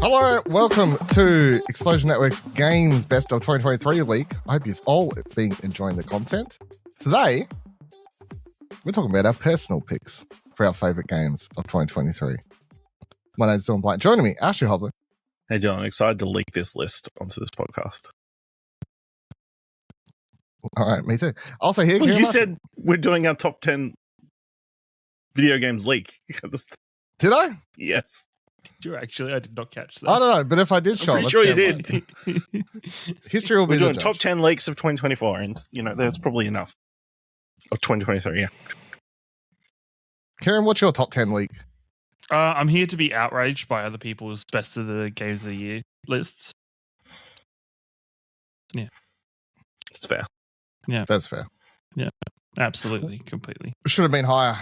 Hello, welcome to Explosion Network's Games Best of 2023 week. I hope you've all been enjoying the content. Today, we're talking about our personal picks for our favourite games of 2023. My name's Dylan Blight. Joining me, Ashley Hobler. Hey, Dylan, I'm excited to leak this list onto this podcast. All right, me too. Also here, Well, you said we're doing our top 10 video games leak. Did I? Yes. Did you actually? I did not catch that. I don't know, but if I did, I'm pretty sure you did. History will be We're doing the top judge. 10 leaks of 2024, and that's probably enough. Of 2023, yeah. Ciaran, what's your top 10 leak? I'm here to be outraged by other people's best of the games of the year lists. Yeah, It's fair. Yeah, that's fair. Yeah, absolutely, completely. Should have been higher.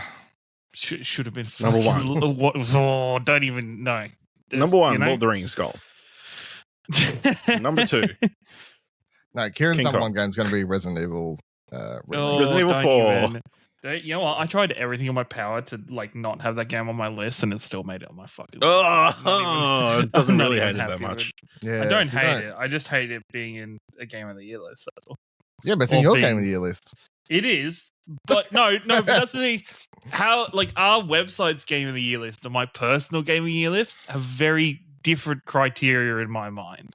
Should have been Number one. What? Oh, don't even know. Number one, Lord of the Rings Gold. Number two. No, Kieran's King number Kong. one game is going to be Resident Evil. Resident Evil 4. You know what? I tried everything in my power to not have that game on my list, and it still made it on my fucking list. It doesn't really hate it happy that much. Yeah, I don't hate it. I just hate it being in a game of the year list. That's all. Yeah, but it's in your game of the year list. It is, but no, but that's the thing. How our website's game of the year list and my personal game of the year list have very different criteria in my mind.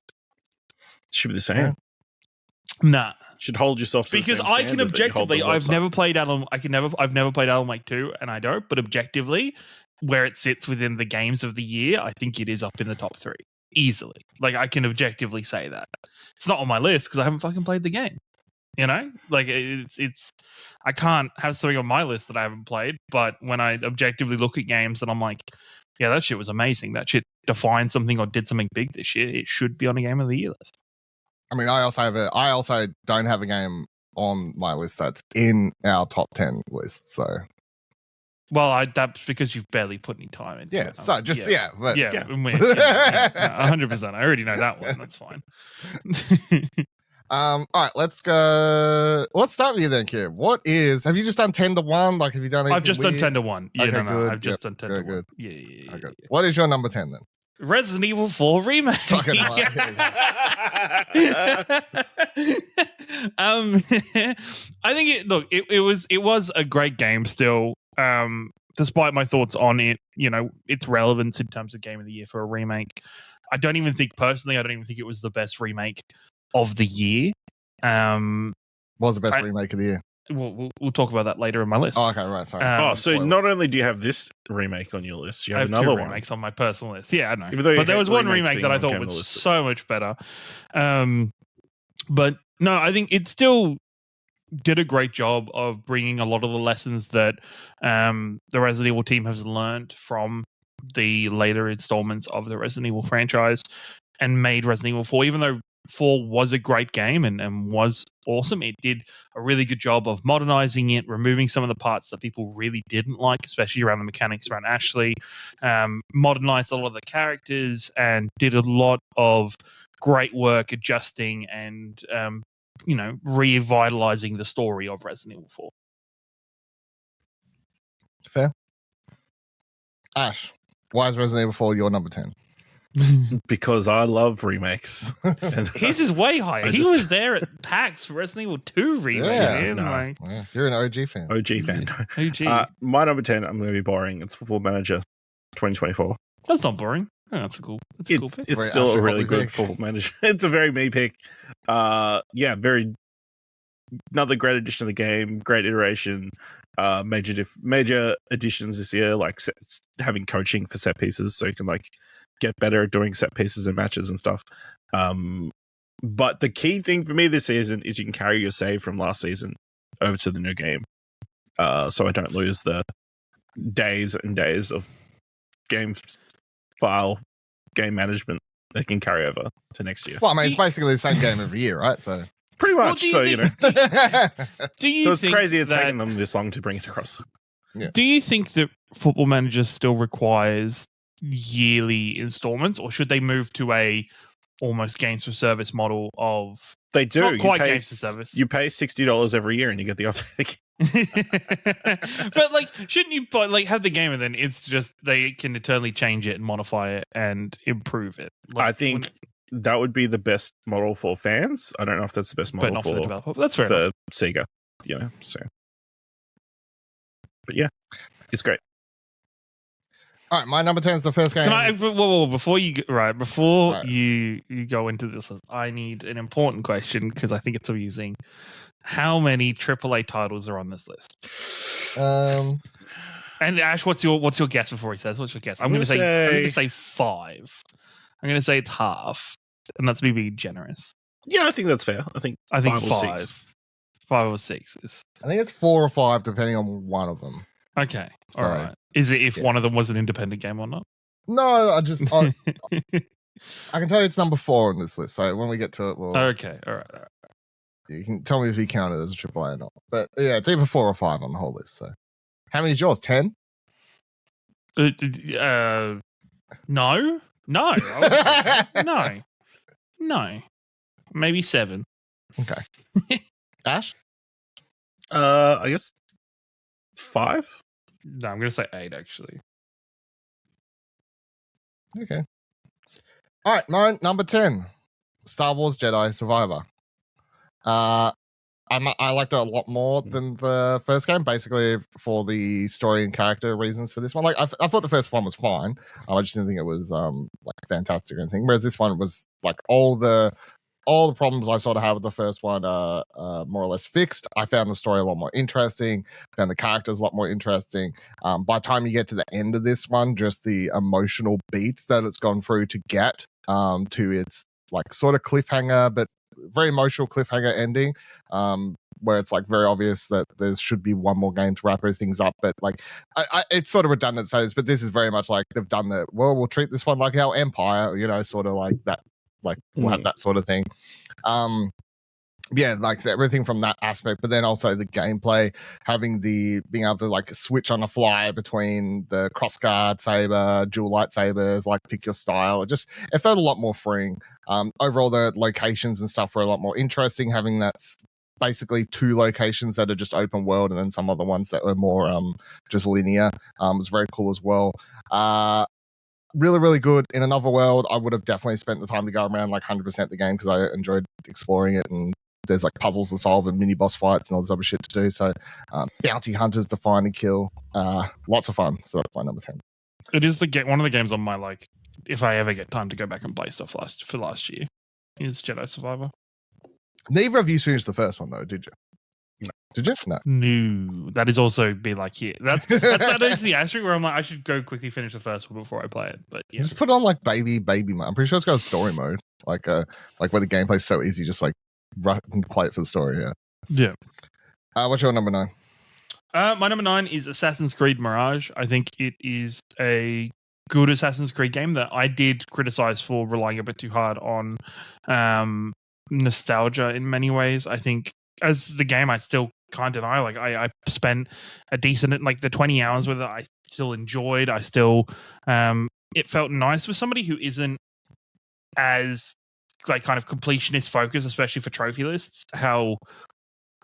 Should be the same. Yeah. Nah, should hold yourself to because the same I can standard that you hold objectively. the I've website. never played Alan Wake 2, and I don't. But objectively, where it sits within the games of the year, I think it is up in the top 3 easily. Like I can objectively say that it's not on my list because I haven't fucking played the game. It's I can't have something on my list that I haven't played, but when I objectively look at games and I'm like, yeah, that shit was amazing. That shit defined something or did something big this year. It should be on a game of the year list. I mean, I also don't have a game on my list that's in our top 10 list. So, well, that's because you've barely put any time into it. So just yeah, but, yeah, 100%. I already know that one. That's fine. All right, let's go. Let's start with you then, Kim. Have you just done 10 to 1? Like, have you done anything I've just weird? done 10 to 1. Yeah, okay, no, good. I've just done 10 to 1. Good. Yeah. Okay. What is your number 10 then? Resident Evil 4 remake. Fucking I think it was a great game still. Despite my thoughts on it, its relevance in terms of game of the year for a remake. I don't even think it was the best remake of the year. Was the best remake of the year? We'll talk about that later in my list. Oh, okay, right. Sorry. So not only do you have this remake on your list, you have I have another two remakes on my personal list. Yeah, I know. But there was one remake that I thought was so much better. But no, I think it still did a great job of bringing a lot of the lessons that the Resident Evil team has learned from the later installments of the Resident Evil franchise and made Resident Evil 4, even though 4 was a great game and was awesome. It did a really good job of modernizing it, removing some of the parts that people really didn't like, especially around the mechanics around Ashley, modernized a lot of the characters and did a lot of great work adjusting and, revitalizing the story of Resident Evil 4. Fair. Ash, why is Resident Evil 4 your number 10? Because I love remakes. His is way higher. He was there at PAX for Resident Evil 2 remake. Yeah, you're an OG fan. OG fan. OG. My number 10, I'm going to be boring. It's Football Manager 2024. That's not boring. Oh, that's a cool pick. It's still a really good Football Manager. It's a very me pick. Very another great addition to the game. Great iteration. Major additions this year, like having coaching for set pieces, so you can get better at doing set pieces and matches and stuff. But the key thing for me this season is you can carry your save from last season over to the new game. So I don't lose the days and days of game management that can carry over to next year. Well, I mean, it's basically the same game every year, right? So pretty much. Do you think it's crazy it's taken them this long to bring it across. Yeah. Do you think that Football Manager still requires yearly installments, or should they move to a almost games for service model of They do. not quite games for service. You pay $60 every year and you get the update. But like, shouldn't you have the game and then it's just they can eternally change it and modify it and improve it? Like, I think that would be the best model for fans. I don't know if that's the best model not for the developer. That's fair enough. Sega. So. But yeah, it's great. All right, my number 10 is the first game. Can I? Whoa, before you you go into this list, I need an important question because I think it's amusing. How many AAA titles are on this list? And Ash, what's your guess before he says? What's your guess? I'm going to say 5. I'm going to say it's half, and that's me being generous. Yeah, I think that's fair. I think 5 or 6. 5 or 6 is. I think it's 4 or 5, depending on one of them. Okay, all right. Is it if one of them was an independent game or not? No, I can tell you it's number 4 on this list. So when we get to it, we'll. Okay, all right. You can tell me if you count it as a AAA or not. But yeah, it's either 4 or 5 on the whole list. So how many is yours? 10? No. No. Maybe 7. Okay. Ash? I guess 5? No, I'm going to say 8, actually. Okay. All right, mine, number 10. Star Wars Jedi Survivor. I liked it a lot more than the first game, basically for the story and character reasons for this one. Like I thought the first one was fine. I just didn't think it was like fantastic or anything. Whereas this one was like all the problems I sort of had with the first one are more or less fixed. I found the story a lot more interesting. Found the characters a lot more interesting. By the time you get to the end of this one, just the emotional beats that it's gone through to get to its like sort of cliffhanger, but very emotional cliffhanger ending, where it's like very obvious that there should be one more game to wrap everything up. But like, it's sort of redundant to say this, but this is very much like they've done that. Well, we'll treat this one like our Empire, sort of like that. Like we'll have that sort of thing. Yeah, like everything from that aspect, but then also the gameplay, being able to like switch on the fly between the crossguard saber, dual lightsabers, like pick your style. It felt a lot more freeing. Overall, the locations and stuff were a lot more interesting. Having basically 2 locations that are just open world, and then some other ones that were more just linear. Was very cool as well. Really, really good. In another world, I would have definitely spent the time to go around like 100% the game because I enjoyed exploring it, and there's like puzzles to solve and mini boss fights and all this other shit to do. So bounty hunters to find and kill. Lots of fun. So that's my number 10. It is one of the games on my like, if I ever get time to go back and play stuff for last year, is Jedi Survivor. Neither of you finished the first one though, did you? No. Did you? No. That is also be like here. That is the asterisk where I'm like, I should go quickly finish the first one before I play it. But yeah, just put on like baby mode. I'm pretty sure it's got a story mode, like where the gameplay's so easy, just like run and play it for the story. Yeah. What's your number 9? My number 9 is Assassin's Creed Mirage. I think it is a good Assassin's Creed game that I did criticize for relying a bit too hard on nostalgia in many ways. I think as the game, I still can't deny. Like I spent a decent like the 20 hours with it. I still enjoyed. I still it felt nice for somebody who isn't as like kind of completionist focused, especially for trophy lists. How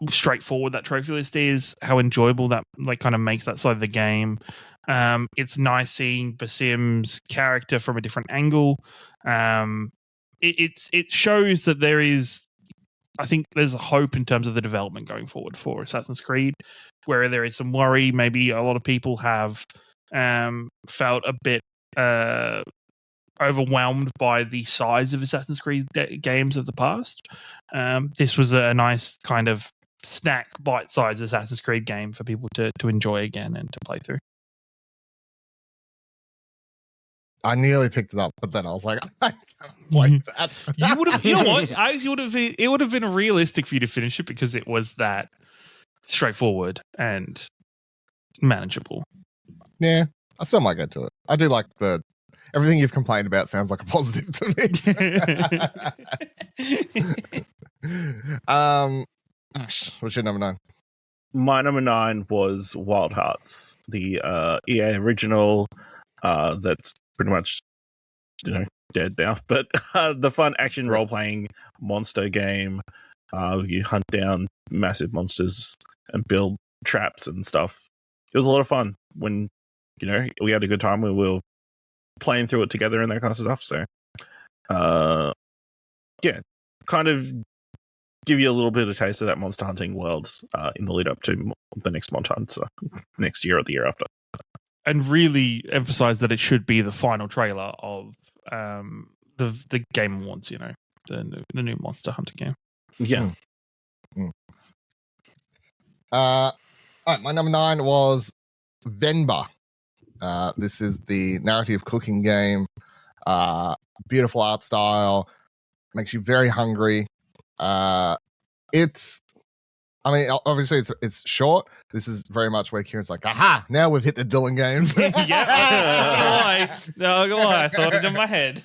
straightforward that trophy list is. How enjoyable that like kind of makes that side of the game. It's nice seeing Basim's character from a different angle. It shows that there is. I think there's a hope in terms of the development going forward for Assassin's Creed, where there is some worry. Maybe a lot of people have felt a bit overwhelmed by the size of Assassin's Creed games of the past. This was a nice kind of snack, bite-sized Assassin's Creed game for people to enjoy again and to play through. I nearly picked it up, but then I was like, I can't play that. You would have, you know what? It would have been realistic for you to finish it because it was that straightforward and manageable. Yeah, I still might get to it. I do like everything you've complained about sounds like a positive to me. Ash, what's your number 9? My number 9 was Wild Hearts, the EA original. That's pretty much dead now. But the fun action role playing monster game, you hunt down massive monsters and build traps and stuff. It was a lot of fun when we had a good time when we were playing through it together and that kind of stuff. So, yeah, kind of give you a little bit of a taste of that monster hunting world in the lead up to the next Monster Hunt, so next year or the year after. And really emphasize that it should be the final trailer of the Game Awards, the new Monster Hunter game. Yeah. All right, my number 9 was Venba. This is the narrative cooking game. Beautiful art style, makes you very hungry. Obviously it's short. This is very much where Ciaran's like, aha, now we've hit the Dylan games. Yeah, I thought it in my head.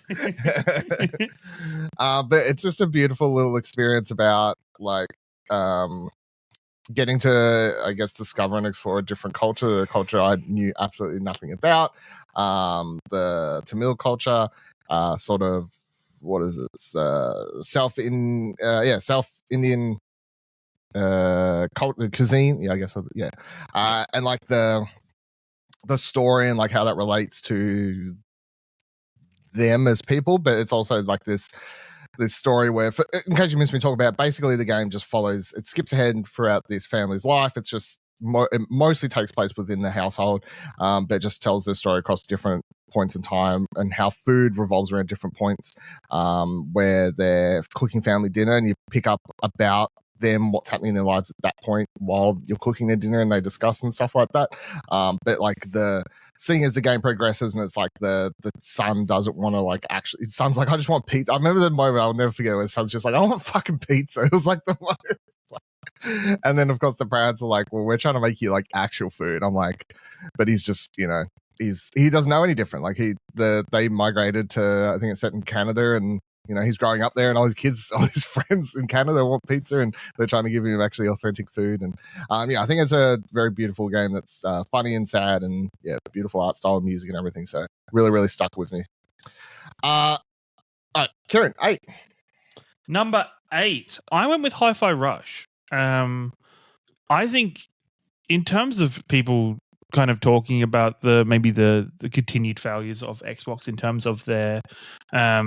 But it's just a beautiful little experience about getting to, I guess, discover and explore a different culture, a culture I knew absolutely nothing about. The Tamil culture, sort of, what is it? South Indian cuisine. Yeah, I guess. Yeah, and like the story and like how that relates to them as people, but it's also like this story where, in case you missed me talk about, basically the game just follows, it skips ahead throughout this family's life. It's just it mostly takes place within the household, but just tells their story across different points in time and how food revolves around different points, where they're cooking family dinner and you pick up about them, what's happening in their lives at that point while you're cooking their dinner, and they discuss and stuff like that. But like seeing as the game progresses, and it's like the son doesn't want to actually, his son's like, I just want pizza. I remember the moment, I'll never forget, where his son's just like, I want fucking pizza. It was like the most. And then of course the parents are like, well, we're trying to make you like actual food. I'm like, but he's just, he doesn't know any different. Like they migrated to, I think it's set in Canada, and he's growing up there, and all his kids, all his friends in Canada want pizza, and they're trying to give him actually authentic food. And I think it's a very beautiful game that's funny and sad, and beautiful art style and music and everything. So really, really stuck with me. All right, Ciaran, 8. Number 8, I went with Hi-Fi Rush. I think in terms of people kind of talking about the continued failures of Xbox in terms of their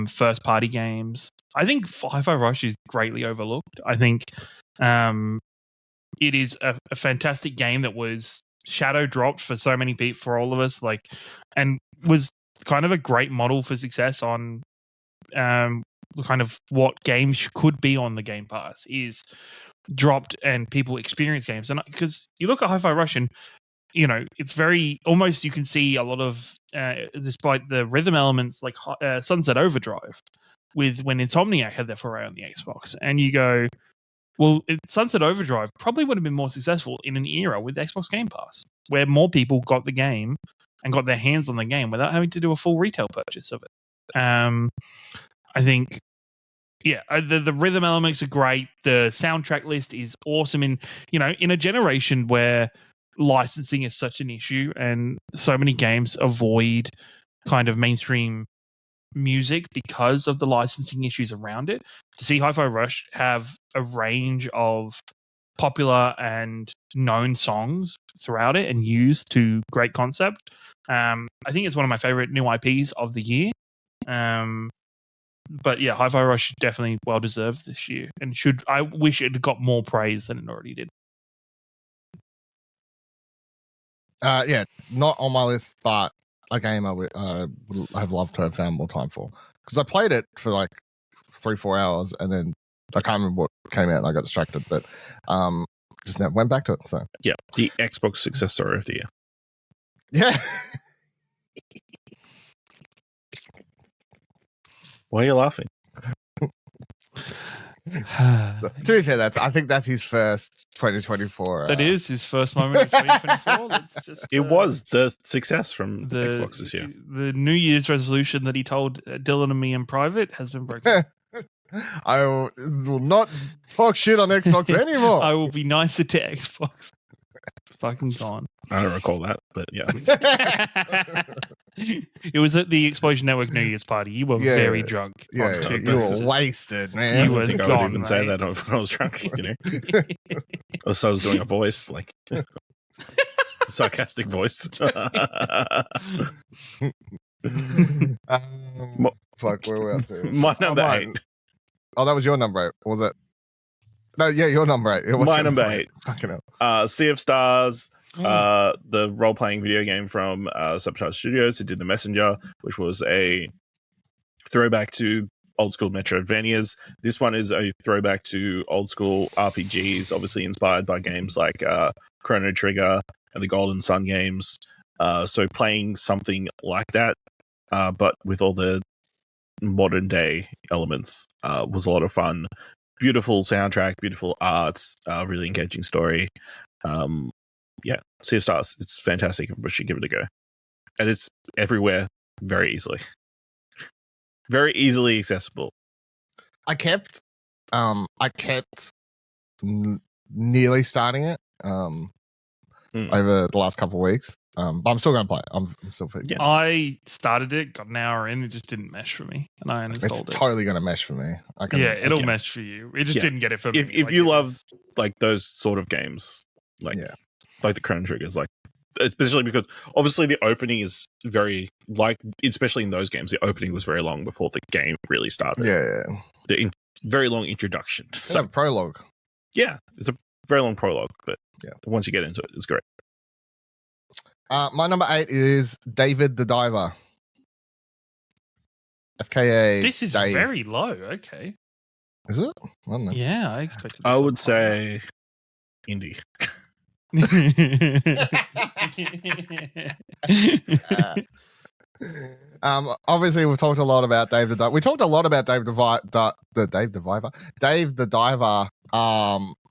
first party games, I think Hi-Fi Rush is greatly overlooked. I think it is a fantastic game that was shadow dropped for so many people, for all of us, and was kind of a great model for success on kind of what games could be on the Game Pass, is dropped and people experience games. And because you look at Hi-Fi Rush and it's very, almost you can see a lot of, despite the rhythm elements, like Sunset Overdrive, with when Insomniac had their foray on the Xbox. And you go, well, Sunset Overdrive probably would have been more successful in an era with Xbox Game Pass, where more people got the game and got their hands on the game without having to do a full retail purchase of it. I think, the rhythm elements are great. The soundtrack list is awesome. In a generation where licensing is such an issue and so many games avoid kind of mainstream music because of the licensing issues around it, to see Hi-Fi Rush have a range of popular and known songs throughout it and used to great concept, I think it's one of my favorite new IPs of the year. But yeah, Hi-Fi Rush is definitely well deserved this year, and I wish it had got more praise than it already did. Not on my list, but a game I would have loved to have found more time for, because I played it for like 3-4 hours, and then I can't remember what came out and I got distracted, but just never went back to it. So yeah, the Xbox success story of the year. Yeah. Why are you laughing? To be fair, I think that's his first 2024. That is his first moment of 2024. It was the success from the Xbox this year. The New Year's resolution that he told Dylan and me in private has been broken. I will not talk shit on Xbox anymore. I will be nicer to Xbox. Fucking gone. I don't recall that, but yeah. It was at the Explosion Network New Year's party. You were very drunk. Yeah, you were wasted, man. I You don't was think I gone, would even say mate. that when I was drunk, you know. Unless I was doing a voice, like sarcastic voice. Fuck, where were we up to? My number 8. Oh, that was your number 8, was it? No, yeah, your number 8. It was My your number 8. Fucking hell. Sea of Stars, the role-playing video game from Sabotage Studios, who did The Messenger, which was a throwback to old school Metroidvanias. This one is a throwback to old school RPGs, obviously inspired by games like Chrono Trigger and the Golden Sun games. So playing something like that, but with all the modern day elements, was a lot of fun. Beautiful soundtrack, beautiful art, really engaging story. Yeah, Sea of Stars, it's fantastic. Everybody should give it a go. And it's everywhere very easily. Very easily accessible. I kept nearly starting it over the last couple of weeks. But I'm still going to play it. I'm still Yeah. I started it, got an hour in, it just didn't mesh for me, and I uninstalled It's it. totally going to mesh for me. It'll mesh for you. It just didn't get it for me. If you love like those sort of games, like the Chrono Triggers, like especially because obviously the opening is very especially in those games, the opening was very long before the game really started. Yeah. The very long introduction. So, it's a prologue. Yeah, it's a very long prologue, but once you get into it, it's great. My number 8 is David the Diver. FKA. This is Dave. very low. Okay. Is it? I don't know. Yeah, I expected. I would say indie. Obviously, we've talked a lot about Dave the Diver. We talked a lot about Dave the Diver.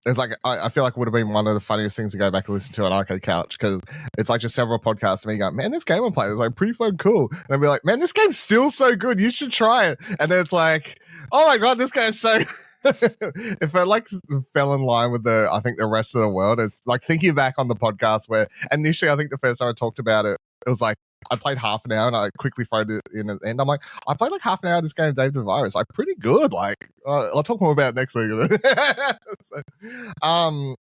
It's like I feel like it would have been one of the funniest things to go back and listen to on Arcade Couch, because it's like just several podcasts of me going, man, this game I'm playing is like pretty fun cool. And I'd be like, man, this game's still so good. You should try it. And then it's like, oh my God, this game's so if it like fell in line with I think the rest of the world. It's like thinking back on the podcast where initially I think the first time I talked about it, it was like I played half an hour and I quickly throw it in at the end. I'm like, I played like half an hour of this game of Dave the Diver. It's like pretty good. Like I'll talk more about it next week. And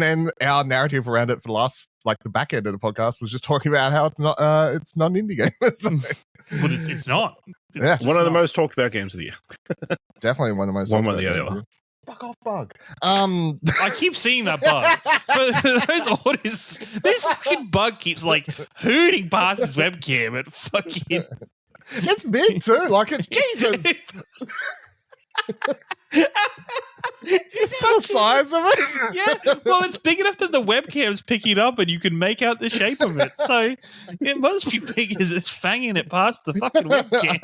then our narrative around it for the last, like the back end of the podcast was just talking about how it's not an indie game. But it's not. It's one of the most talked about games of the year. Definitely one of the most. One of the other. Fuck off, bug. I keep seeing that bug. For those orders, this fucking bug keeps like hooting past his webcam at fucking. It's big too. Like it's Jesus. You see the size of it? Yeah, well, it's big enough that the webcam's picking up and you can make out the shape of it. So it must be big as it's fanging it past the fucking webcam.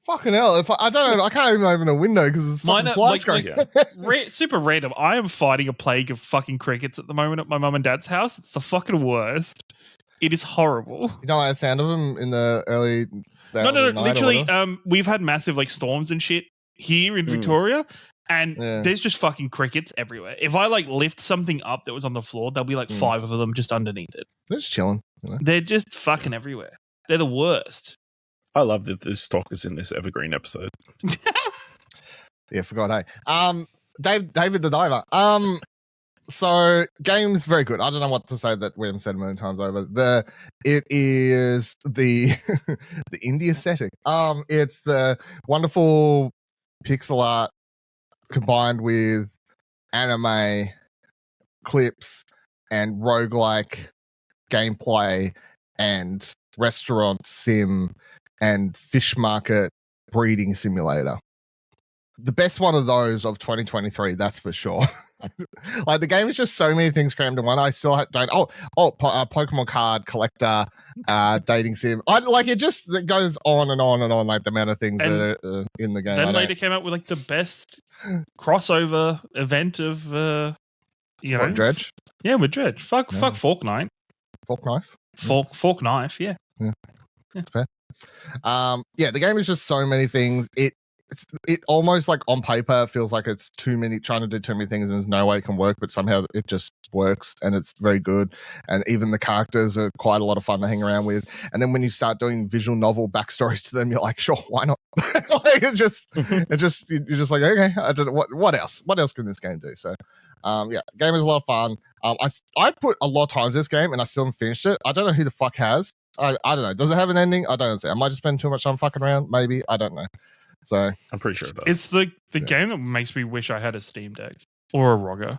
Fucking hell. I don't know. I can't even open a window because it's fucking fly screen. Super random. I am fighting a plague of fucking crickets at the moment at my mum and dad's house. It's the fucking worst. It is horrible. You don't like the sound of them in the early... No, literally, we've had massive like storms and shit here in Victoria, and there's just fucking crickets everywhere. If I like lift something up that was on the floor, there'll be like 5 of them just underneath it. They're just chilling. You know? They're just fucking everywhere. They're the worst. I love that this talk is in this Evergreen episode. Yeah, forgot. Hey, David the Diver. So game's very good. I don't know what to say that we haven't said a million times over. It is the the indie aesthetic. It's the wonderful pixel art combined with anime clips and roguelike gameplay and restaurant sim and fish market breeding simulator. The best one of those of 2023, that's for sure. Like the game is just so many things crammed in one. I still don't. Pokemon card collector, dating sim. It goes on and on and on. Like the amount of things that are in the game. Then later came out with like the best crossover event of Dredge. Yeah, with Dredge. Fuck Fork Knife. Fork Knife. Fork Knife. Yeah. Fair. The game is just so many things. it almost like on paper feels like it's trying to do too many things and there's no way it can work, but somehow it just works and it's very good. And even the characters are quite a lot of fun to hang around with. And then when you start doing visual novel backstories to them, you're like, sure, why not? Like you're just like, okay, I don't know what else can this game do? So yeah, the game is a lot of fun. I put a lot of time into this game and I still haven't finished it. I don't know who the fuck has. I don't know. Does it have an ending? I don't know. I might just spend too much time fucking around. Maybe. I don't know. So I'm pretty sure it does. It's the game that makes me wish I had a Steam Deck or a Rogger.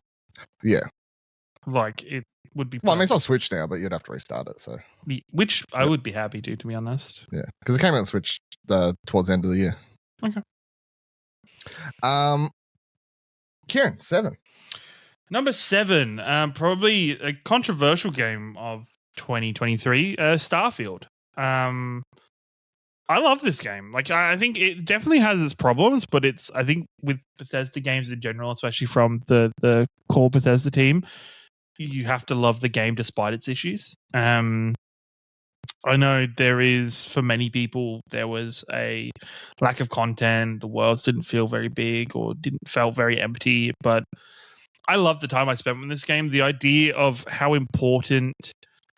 Yeah. Like it would be. Well, I mean, it's on Switch now, but you'd have to restart it. So which I would be happy to be honest. Yeah, because it came out on Switch towards the end of the year. Okay. Ciaran, 7. Number 7, probably a controversial game of 2023, Starfield. I love this game. Like, I think it definitely has its problems, but I think with Bethesda games in general, especially from the core Bethesda team, you have to love the game despite its issues. I know for many people, there was a lack of content. The worlds didn't feel very big or felt very empty, but I love the time I spent with this game. The idea of how important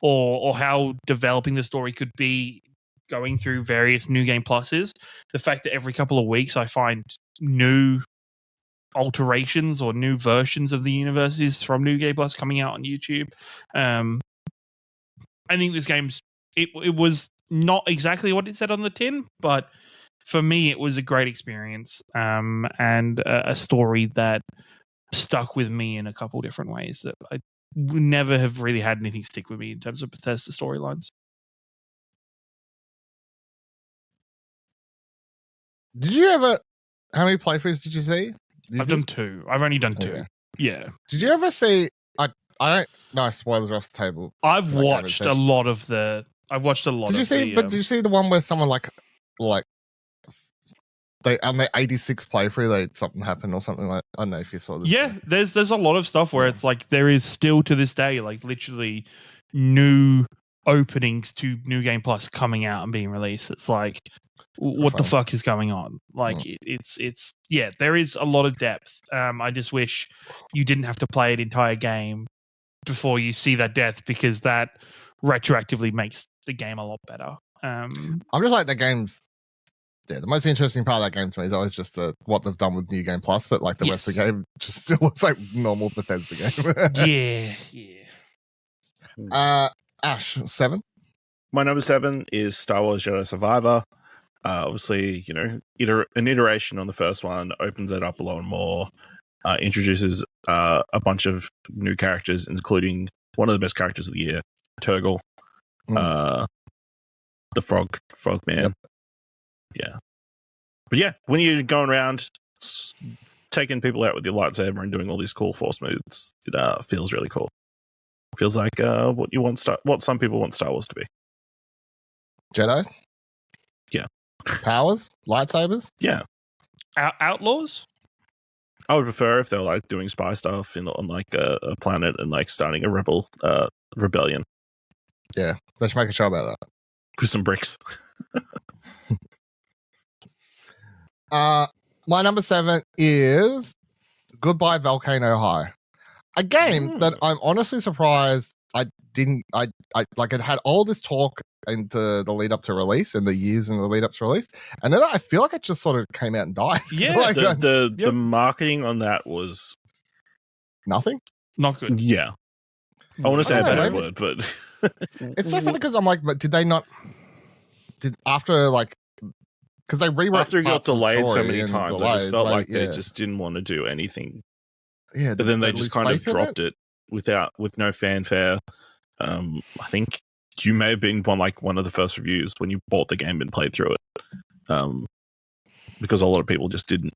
or how developing the story could be going through various New Game Pluses. The fact that every couple of weeks I find new alterations or new versions of the universes from New Game Plus coming out on YouTube. I think this game's it was not exactly what it said on the tin, but for me it was a great experience and a story that stuck with me in a couple different ways that I never have really had anything stick with me in terms of Bethesda storylines. Did you ever? How many playthroughs did you see? I've done 2. I've only done 2. Okay. Yeah. Did you ever see? I don't. No spoilers are off the table. I've watched a lot of the. I've watched a lot. Did you see? But did you see the one where someone like they on their 86th playthrough, something happened or something like? I don't know if you saw this. Yeah, there's a lot of stuff where it's like there is still to this day like literally new openings to New Game Plus coming out and being released. It's like, what the fuck is going on? Like it's yeah, there is a lot of depth. I just wish you didn't have to play an entire game before you see that depth, because that retroactively makes the game a lot better. I'm just like the game's. Yeah, the most interesting part of that game to me is always just what they've done with New Game Plus, but like the rest of the game just still looks like normal Bethesda game. Yeah. Ash, 7. My number 7 is Star Wars Jedi Survivor. Obviously, an iteration on the first one opens it up a lot more, introduces a bunch of new characters, including one of the best characters of the year, Turgle, the frog man. Yep. Yeah. But yeah, when you're going around taking people out with your lightsaber and doing all these cool force moves, it feels really cool. Feels like what some people want Star Wars to be. Jedi? Yeah. Powers? Lightsabers? Yeah. Outlaws? I would prefer if they were like doing spy stuff on like a planet and like starting a rebellion. Yeah, they should make a show about that. With some bricks. My number 7 is Goodbye Volcano High, a game that I'm honestly surprised I like. It had all this talk into the lead up to release and the years in the lead up to release, and then I feel like it just sort of came out and died. Yeah, like, the marketing on that was nothing. Not good. Yeah, I want to say a bad word, but it's so funny because I'm like, but did they not? Did after like. Because they rewrote after it got delayed so many times, I just felt like they yeah. just didn't want to do anything. Yeah, but then they just kind of dropped it with no fanfare. I think you may have been one of the first reviews when you bought the game and played through it, because a lot of people just didn't.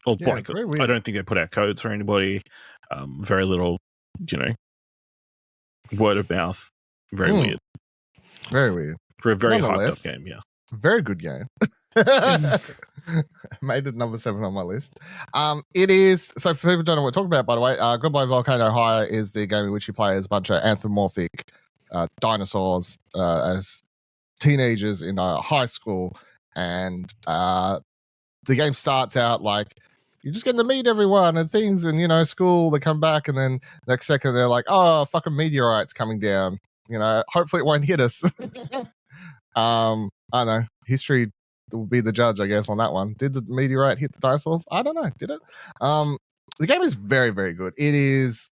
Well, I don't think they put out codes for anybody. Very little, word of mouth. Very weird. Very weird. For a very hyped up game, yeah. Very good game. Made it number 7 on my list. It is, so for people who don't know what we're talking about, by the way, Goodbye Volcano High is the game in which you play as a bunch of anthropomorphic dinosaurs as teenagers in high school, and the game starts out like you're just getting to meet everyone and things, and school. They come back, and then next second they're like, "Oh, fucking meteorite's coming down." Hopefully it won't hit us. I don't know. History will be the judge, I guess, on that one. Did the meteorite hit the dinosaurs? I don't know. Did it? The game is very, very good. It is.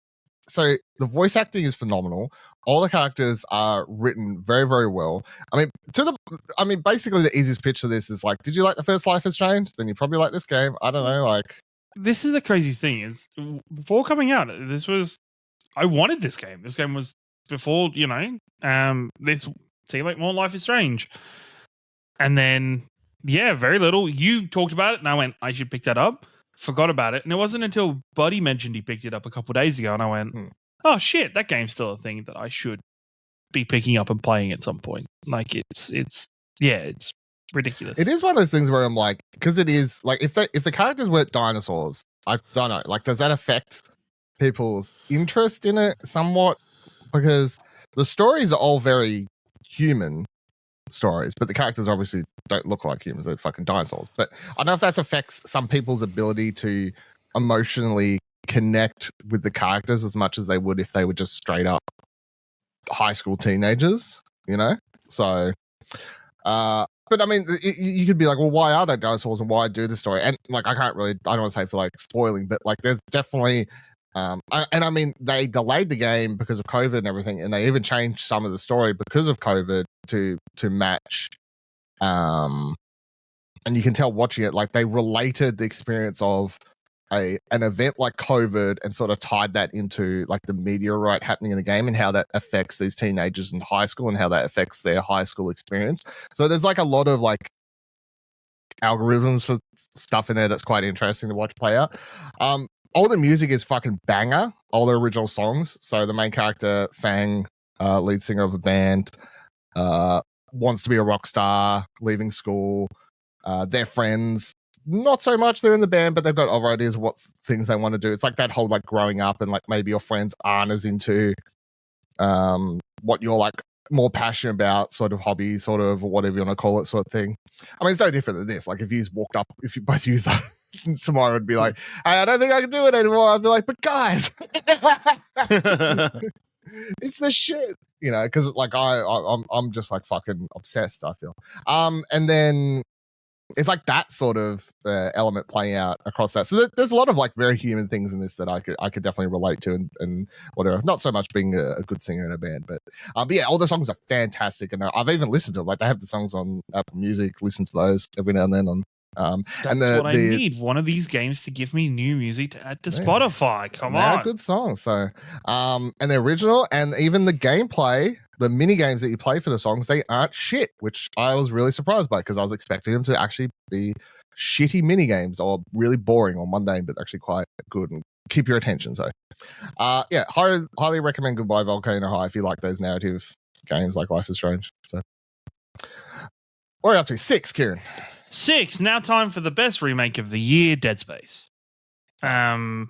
So the voice acting is phenomenal. All the characters are written very, very well. Basically the easiest pitch for this is like, did you like the first Life is Strange? Then you probably like this game. I don't know, like. This is the crazy thing is before coming out, I wanted this game. This game was before, this seemed like more Life is Strange. And then, very little. You talked about it and I went, I should pick that up. Forgot about it. And it wasn't until Buddy mentioned he picked it up a couple of days ago and I went, oh shit, that game's still a thing that I should be picking up and playing at some point. Like it's ridiculous. It is one of those things where I'm like, because it is like if the characters weren't dinosaurs, I don't know. Like, does that affect people's interest in it somewhat? Because the stories are all very human stories, but the characters obviously don't look like humans. They're fucking dinosaurs. But I don't know if that affects some people's ability to emotionally connect with the characters as much as they would if they were just straight up high school teenagers, So, but I mean, you could be like, well, why are they dinosaurs and why do the story? And like, I don't want to say for like spoiling, but like, there's definitely, they delayed the game because of COVID and everything, and they even changed some of the story because of COVID to match. And you can tell watching it, like they related the experience of an event like COVID and sort of tied that into like the meteorite happening in the game and how that affects these teenagers in high school and how that affects their high school experience. So there's like a lot of like algorithms for stuff in there that's quite interesting to watch play out. All the music is fucking banger, all the original songs. So the main character, Fang, lead singer of a band, wants to be a rock star, leaving school. Their friends, not so much they're in the band, but they've got other ideas of what things they want to do. It's like that whole like growing up and like maybe your friends aren't as into what you're like more passionate about, sort of hobby, sort of, or whatever you want to call it, sort of thing. I mean, it's no different than this. Like if you both use us tomorrow would be like, hey, I don't think I can do it anymore. I'd be like, but guys, it's the shit, because like I'm just like fucking obsessed, I feel. And then it's like that sort of element playing out across that. So there's a lot of like very human things in this that I could definitely relate to and whatever. Not so much being a good singer in a band, but yeah, all the songs are fantastic, and I've even listened to them. Like they have the songs on Apple Music. Listen to those every now and then on. That's what I need. One of these games to give me new music to add to Spotify. Come on, good songs. So, and the original, and even the gameplay. The mini games that you play for the songs, they aren't shit, which I was really surprised by because I was expecting them to actually be shitty mini games or really boring or mundane, but actually quite good and keep your attention. So, highly recommend Goodbye Volcano High if you like those narrative games like Life is Strange. So, what are we up to? 6, Ciaran. 6. Now time for the best remake of the year, Dead Space. I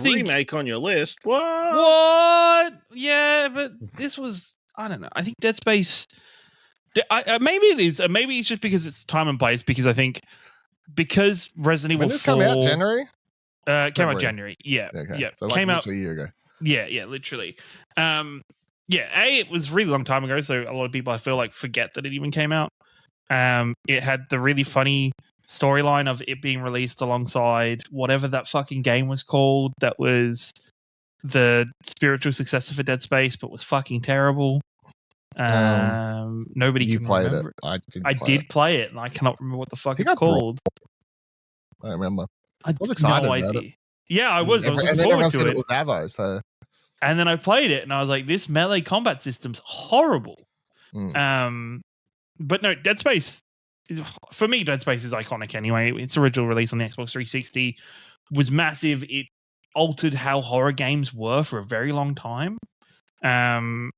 think remake on your list. What? Yeah, but this was, I don't know. I think Dead Space. Maybe it is. Maybe it's just because it's time and place. Because I think because Resident Evil 4 this come out January. Came out January. Yeah, okay. Yeah. So like came out a year ago. Yeah, literally. It was a really long time ago, so a lot of people I feel like forget that it even came out. It had the really funny storyline of it being released alongside whatever that fucking game was called that was the spiritual successor for Dead Space but was fucking terrible. Nobody you can played remember it. I did play it and I cannot remember what the fuck it's called. I don't remember. I was excited no about idea. it. Yeah, I was. I was and looking then forward everyone to said it. it was Avo, so and then I played it and I was like, this melee combat system's horrible. But no, Dead Space, for me, Dead Space is iconic anyway. Its original release on the Xbox 360 was massive. It altered how horror games were for a very long time. And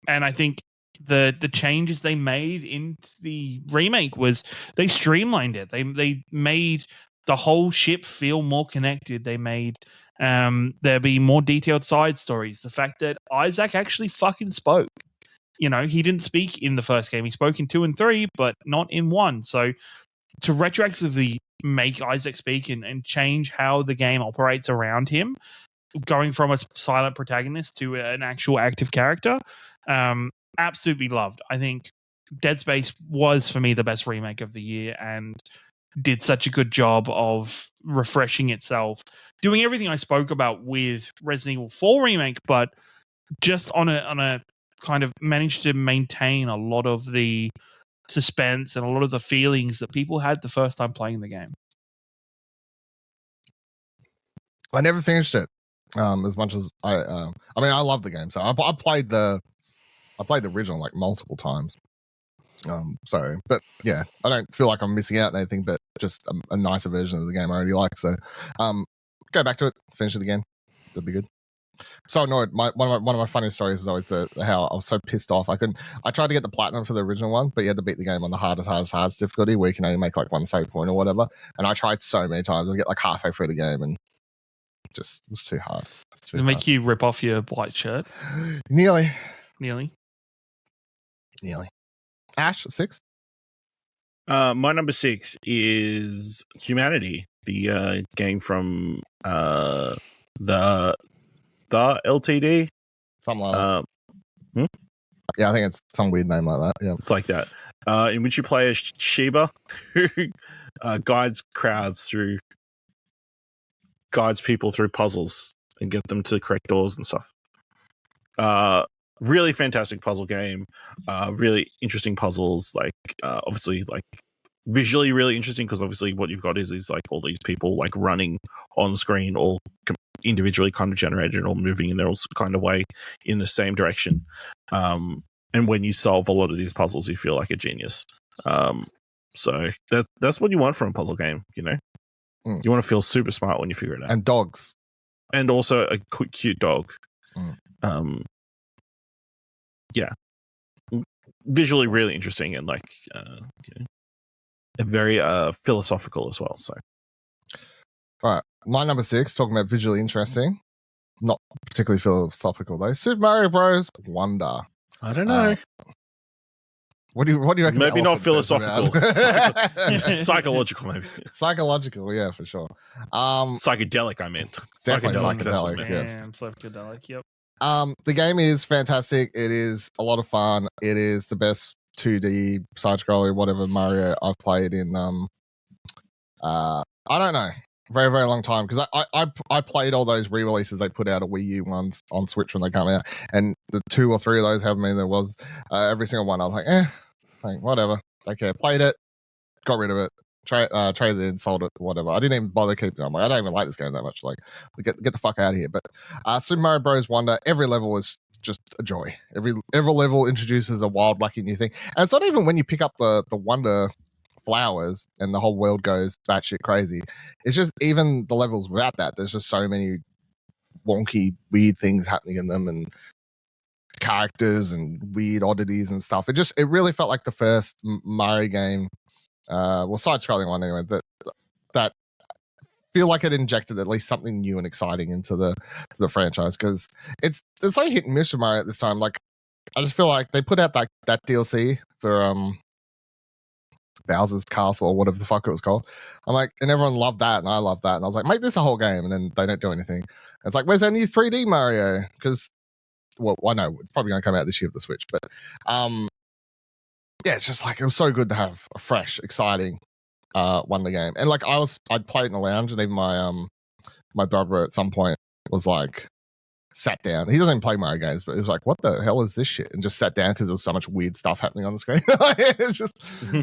I think the changes they made in the remake was they streamlined it. They made the whole ship feel more connected. They made there be more detailed side stories. The fact that Isaac actually fucking spoke he didn't speak in the first game. He spoke in 2 and 3, but not in 1. So to retroactively make Isaac speak and change how the game operates around him, going from a silent protagonist to an actual active character, absolutely loved. I think Dead Space was, for me, the best remake of the year and did such a good job of refreshing itself, doing everything I spoke about with Resident Evil 4 remake, but just on a kind of managed to maintain a lot of the suspense and a lot of the feelings that people had the first time playing the game. I never finished it. As much as I mean, I love the game. So I played the original like multiple times. But yeah, I don't feel like I'm missing out on anything, but just a nicer version of the game I already like. So, go back to it, finish it again. That'd be good. So annoyed. One of my funniest stories is always how I was so pissed off. I tried to get the platinum for the original one, but you had to beat the game on the hardest difficulty where you can only make like one save point or whatever. And I tried so many times. I get like halfway through the game and it's too hard. It'll make you rip off your white shirt. Nearly. Ash, 6? My number 6 is Humanity, the game from the LTD. Something like that. Yeah, I think it's some weird name like that. Yeah, it's like that. In which you play a Sheba who guides people through puzzles and get them to correct doors and stuff. Really fantastic puzzle game. Really interesting puzzles. Like obviously, like visually really interesting because obviously what you've got is like all these people like running on screen, all individually kind of generated and all moving in their own kind of way in the same direction. And when you solve a lot of these puzzles, you feel like a genius. So that's what you want from a puzzle game, You want to feel super smart when you figure it out. And dogs. And also a cute dog. Yeah. Visually really interesting and like very philosophical as well. So all right. My number 6, talking about visually interesting. Not particularly philosophical though. Super Mario Bros. Wonder. I don't know. What do you reckon? Maybe not philosophical. Psychological, maybe. Psychological, yeah, for sure. Psychedelic, I meant. Definitely psychedelic. Yes. Psychedelic. Yep. The game is fantastic. It is a lot of fun. It is the best 2D side-scroller, whatever Mario I've played in. I don't know, very very long time because I played all those re-releases they put out of Wii U ones on Switch when they come out, and the 2 or 3 of those haven't been there was every single one. I was like, whatever, don't care. Played it, got rid of it. Traded it, sold it, whatever. I didn't even bother keeping it. I'm like, I don't even like this game that much. Like, get the fuck out of here. But Super Mario Bros. Wonder, every level is just a joy. Every level introduces a wild, wacky new thing. And it's not even when you pick up the Wonder flowers and the whole world goes batshit crazy. It's just even the levels without that. There's just so many wonky, weird things happening in them and characters and weird oddities and stuff. It really felt like the first Mario game. Side-scrolling one anyway. That feel like it injected at least something new and exciting into the franchise because it's so hit and miss for Mario at this time. Like, I just feel like they put out that DLC for Bowser's Castle or whatever the fuck it was called. I'm like, and everyone loved that, and I loved that, and I was like, make this a whole game, and then they don't do anything. And it's like, where's that new 3D Mario? Because, well, I know it's probably going to come out this year for the Switch, but yeah, it's just like it was so good to have a fresh, exciting Wonder game. And like I'd play it in the lounge, and even my brother at some point was like sat down. He doesn't even play Mario games, but he was like, "What the hell is this shit?" And just sat down because there was so much weird stuff happening on the screen. It's just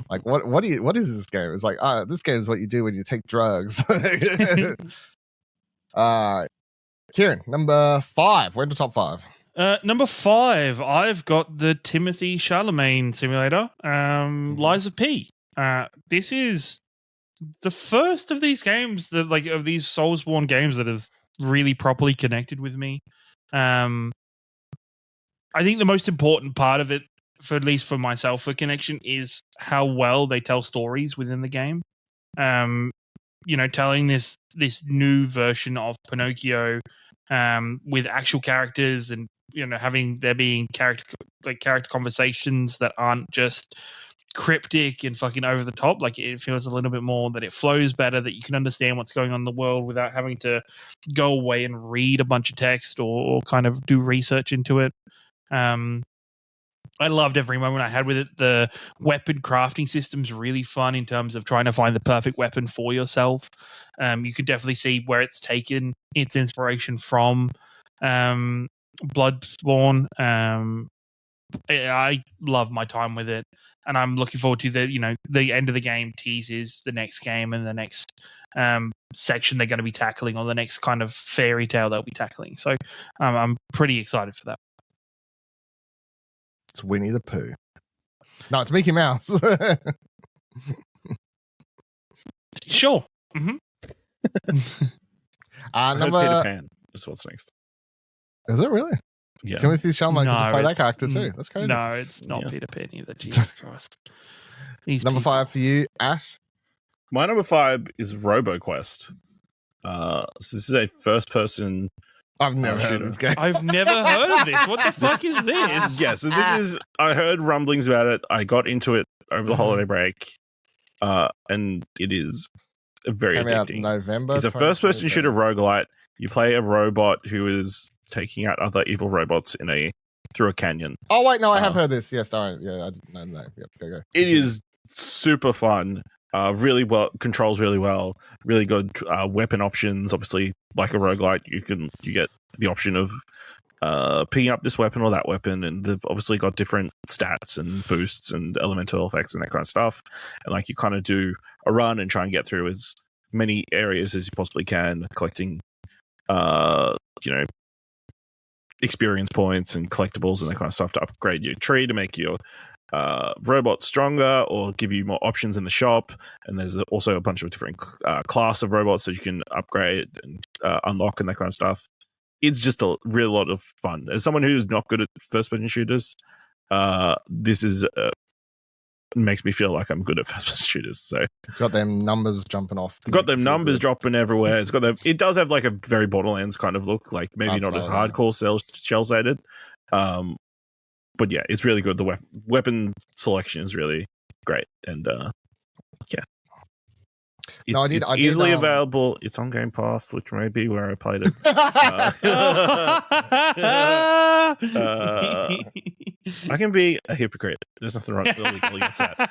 like, what is this game? It's like, this game is what you do when you take drugs. Ciaran, number 5. We're in the top 5. Number 5, I've got the Timothy Chalamet simulator, Lies of P. This is the first of these games that, like, of these Soulsborne games that has really properly connected with me. I think the most important part of it, for at least for myself, for connection, is how well they tell stories within the game. Telling this new version of Pinocchio with actual characters and having there being character like character conversations that aren't just cryptic and fucking over the top. Like it feels a little bit more that it flows better, that you can understand what's going on in the world without having to go away and read a bunch of text or kind of do research into it. I loved every moment I had with it. The weapon crafting system's really fun in terms of trying to find the perfect weapon for yourself. You could definitely see where it's taken its inspiration from Bloodborne. I love my time with it, and I'm looking forward to the end of the game teases the next game and the next section they're going to be tackling, or the next kind of fairy tale they'll be tackling. So I'm pretty excited for that. It's Winnie the Pooh. No, it's Mickey Mouse. Sure. Mm-hmm. Number Peter Pan is what's next. Is it really? Yeah. Timothy Chalamet could just play that character too. That's crazy. No, it's not Peter Pan either. Jesus Christ. Number 5 for you, Ash. My number 5 is RoboQuest. So this is a first-person. I've never heard of this game. I've never heard of this. What the fuck is this? Yeah, so this is. I heard rumblings about it. I got into it over the holiday break, and it is very addicting. November. It's a first-person shooter roguelite. You play a robot who is taking out other evil robots through a canyon. Oh wait, no, I have heard this. Yes, sorry. Yeah, I didn't know. Yep, go. It is super fun. Really well, controls really well. Really good weapon options. Obviously, like a roguelite, you get the option of picking up this weapon or that weapon, and they've obviously got different stats and boosts and elemental effects and that kind of stuff. And like you kind of do a run and try and get through as many areas as you possibly can, collecting experience points and collectibles and that kind of stuff to upgrade your tree to make your robot stronger or give you more options in the shop. And there's also a bunch of different class of robots that you can upgrade and unlock and that kind of stuff. It's just a real lot of fun. As someone who's not good at first-person shooters, this is makes me feel like I'm good at first-person shooters. So it's got them numbers jumping off. Got them numbers dropping everywhere. It's got them. It does have like a very Borderlands kind of look, like maybe not as hardcore shell-shaded. But yeah, it's really good. The weapon selection is really great, and yeah, it's easily available. It's on Game Pass, which may be where I played it. I can be a hypocrite. There's nothing wrong against that.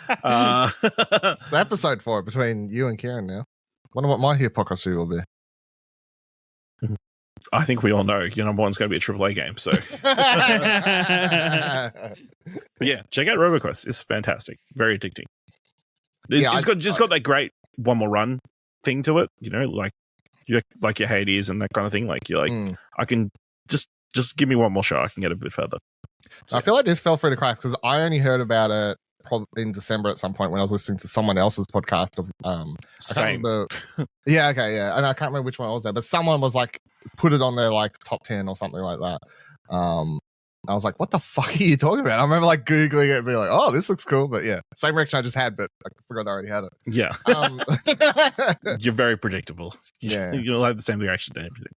The episode for it between you and Ciaran now. Wonder what my hypocrisy will be. I think we all know your number one's going to be a AAA game. So, but yeah, check out RoboQuest. It's fantastic, very addicting. It's got that great one more run thing to it. Like your Hades and that kind of thing. Like you're like, I can just give me one more shot. I can get a bit further. So, I feel like this fell through the cracks because I only heard about it probably in December at some point when I was listening to someone else's podcast of same. Yeah, okay, yeah, and I can't remember which one I was there, but someone was like put it on their like top 10 or something like that. I was like, what the fuck are you talking about? I remember like Googling it and being like, oh, this looks cool. But yeah, same reaction I just had, but I forgot I already had it. Yeah. You're very predictable. Yeah. You'll have the same reaction to everything.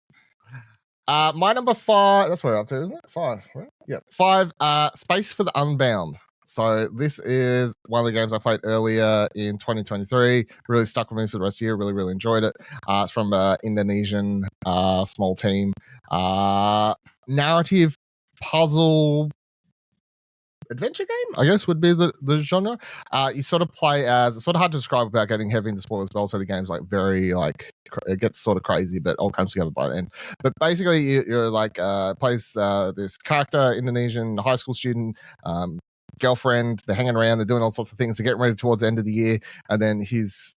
My number 5, that's what we're up to, isn't it? 5, right? Yeah. 5, Space for the Unbound. So this is one of the games I played earlier in 2023. Really stuck with me for the rest of the year. Really, really enjoyed it. It's from an Indonesian small team. Narrative puzzle adventure game, I guess, would be the genre. You sort of play as, it's sort of hard to describe without getting heavy into spoilers, but also the game's like very like, it gets sort of crazy, but all comes together by the end. But basically you're like plays this character, Indonesian high school student, girlfriend, they're hanging around, they're doing all sorts of things, they're getting ready towards the end of the year, and then his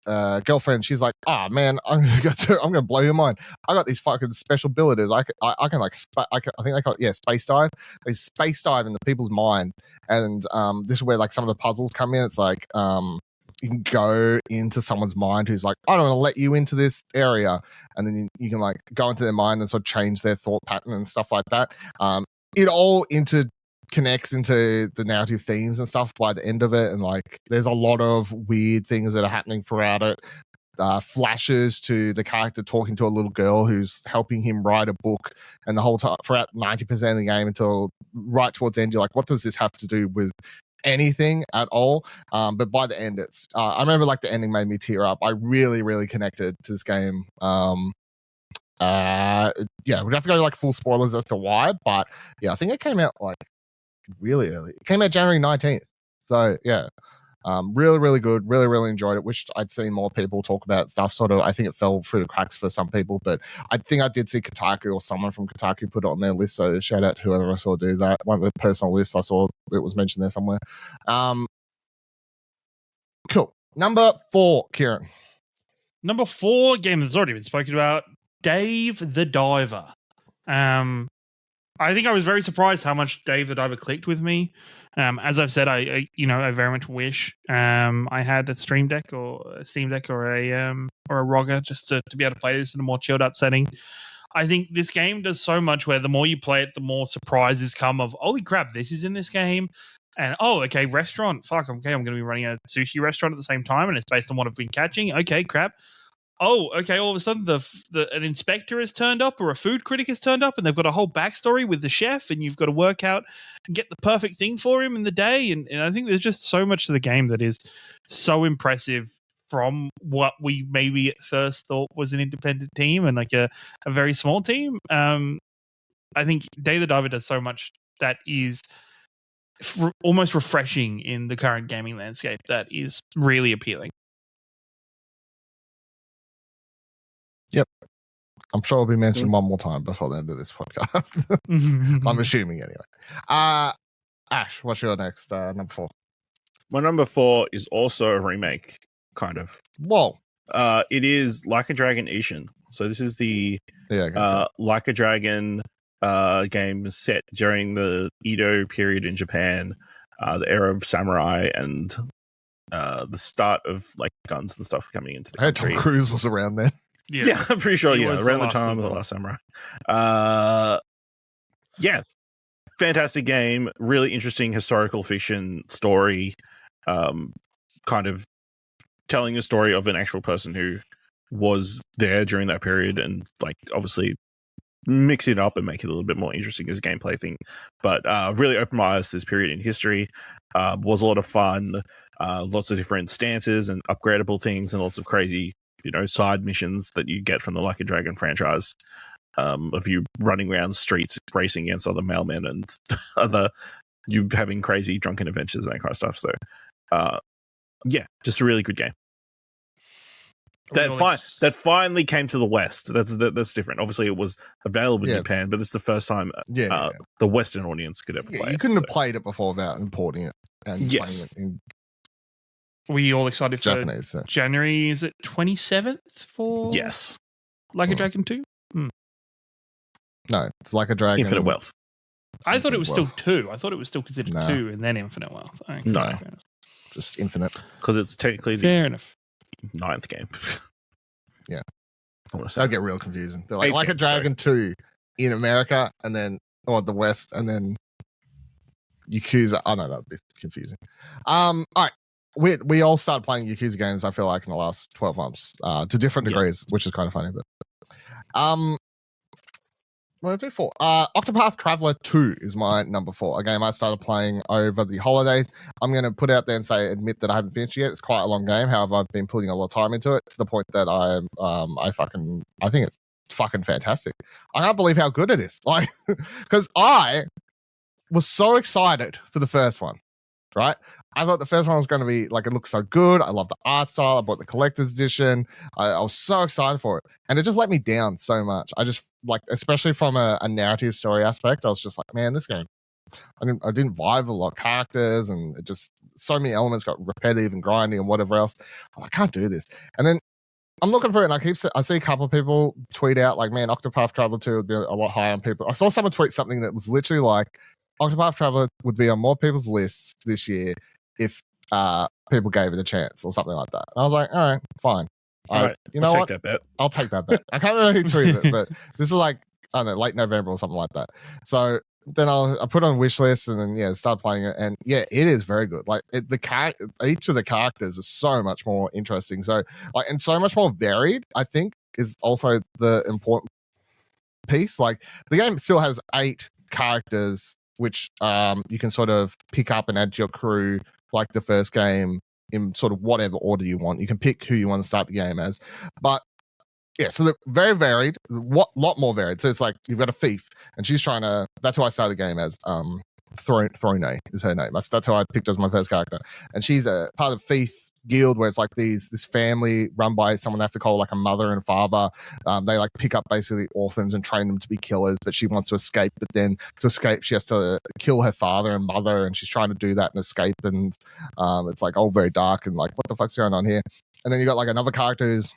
girlfriend, she's like, man, I'm gonna blow your mind. I got these fucking special abilities. I can like I think they call it, space dive. They space dive into people's mind, and this is where like some of the puzzles come in. It's like you can go into someone's mind who's like, I don't want to let you into this area, and then you can like go into their mind and sort of change their thought pattern and stuff like that. It all connects into the narrative themes and stuff by the end of it, and like there's a lot of weird things that are happening throughout it. flashes to the character talking to a little girl who's helping him write a book, and the whole time throughout 90% of the game until right towards the end, you're like, what does this have to do with anything at all? But by the end, it's I remember like the ending made me tear up. I really, really connected to this game. Yeah, we'd have to go like full spoilers as to why, but yeah, I think it came out like really early. It came out January 19th. So yeah. Really, really good. Really, really enjoyed it. Wished I'd seen more people talk about stuff. Sort of, I think it fell through the cracks for some people, but I think I did see Kotaku or someone from Kotaku put it on their list. So shout out to whoever I saw do that. One of the personal lists I saw, it was mentioned there somewhere. Cool. Number 4, Ciaran. Number 4 game that's already been spoken about, Dave the Diver. I think I was very surprised how much Dave the Diver clicked with me. As I've said, I very much wish I had a Stream Deck or a Steam Deck or a ROGger just to be able to play this in a more chilled out setting. I think this game does so much where the more you play it, the more surprises come of, holy crap, this is in this game. And, okay, restaurant. Fuck, okay, I'm going to be running a sushi restaurant at the same time, and it's based on what I've been catching. Okay, crap. Oh, okay, all of a sudden an inspector has turned up or a food critic has turned up and they've got a whole backstory with the chef and you've got to work out and get the perfect thing for him in the day. And I think there's just so much to the game that is so impressive from what we maybe at first thought was an independent team and like a very small team. I think Dave the Diver does so much that is almost refreshing in the current gaming landscape that is really appealing. Yep. I'm sure it'll be mentioned one more time before the end of this podcast. I'm assuming anyway. Ash, what's your next number 4? My number 4 is also a remake, kind of. Whoa. It is Like a Dragon Ishin. So this is the Like a Dragon game set during the Edo period in Japan, the era of samurai and the start of like guns and stuff coming into the country. Tom Cruise was around then. Yeah, I'm pretty sure. Yeah, around the time of The Last Samurai. Yeah, fantastic game. Really interesting historical fiction story. Kind of telling the story of an actual person who was there during that period, and like obviously mix it up and make it a little bit more interesting as a gameplay thing. But really opened my eyes to this period in history. Was a lot of fun. Lots of different stances and upgradable things, and lots of crazy, side missions that you get from the Like a Dragon franchise, of you running around streets, racing against other mailmen and you having crazy drunken adventures and that kind of stuff. So, yeah, just a really good game. That finally came to the West. That's different. Obviously, it was available in Japan, but this is the first time the Western audience could ever play it. You couldn't have played it before without importing it and playing it in Were you all excited for Japanese, January? Is it 27th for Like a Dragon 2? No, it's Like a Dragon Infinite Wealth. I thought it was still 2. I thought it was still considered 2 and then Infinite Wealth. Okay, no, just Infinite. Because it's technically the fair enough 9th game. Yeah. That'll get real confusing. They're like a game, Dragon 2 in America and then, or the West, and then Yakuza. Oh, no, that'd be confusing. All right. We all started playing Yakuza games, I feel like, in the last 12 months to different degrees, which is kind of funny. But what did I do for? Octopath Traveler 2 is my number 4. A game I started playing over the holidays. I'm going to put out there and admit that I haven't finished yet. It's quite a long game. However, I've been putting a lot of time into it to the point that I think it's fucking fantastic. I can't believe how good it is. Like, because I was so excited for the first one, right? I thought the first one was going to be like, it looks so good. I love the art style. I bought the collector's edition. I was so excited for it. And it just let me down so much. I just like, especially from a narrative story aspect, I was just like, man, this game, I didn't vibe with a lot of characters, and it just, so many elements got repetitive and grinding and whatever else. I can't do this. And then I'm looking for it, and I see a couple of people tweet out like, man, Octopath Traveler 2 would be a lot higher on people. I saw someone tweet something that was literally like, Octopath Traveler would be on more people's lists this year if people gave it a chance or something like that. And I was like, all right, fine. All right, you know I'll what? take that bet. I'll take that bet. I can't remember who tweeted it, but this is like, I don't know, late November or something like that. So then I put it on wish list and then start playing it, and it is very good. Like each of the characters is so much more interesting, so like and so much more varied. I think is also the important piece. Like the game still has 8 characters, which you can sort of pick up and add to your crew, like the first game in sort of whatever order you want. You can pick who you want to start the game as, but so they're very varied, lot more varied. So it's like you've got a thief, and she's trying to. That's who I started the game as. Throne is her name. That's who I picked as my first character, and she's a part of the thief guild where it's like this family run by someone they have to call like a mother and father. They like pick up basically orphans and train them to be killers, but she wants to escape. But then to escape, she has to kill her father and mother, and she's trying to do that and escape. And it's like all very dark and like what the fuck's going on here? And then you got like another character who's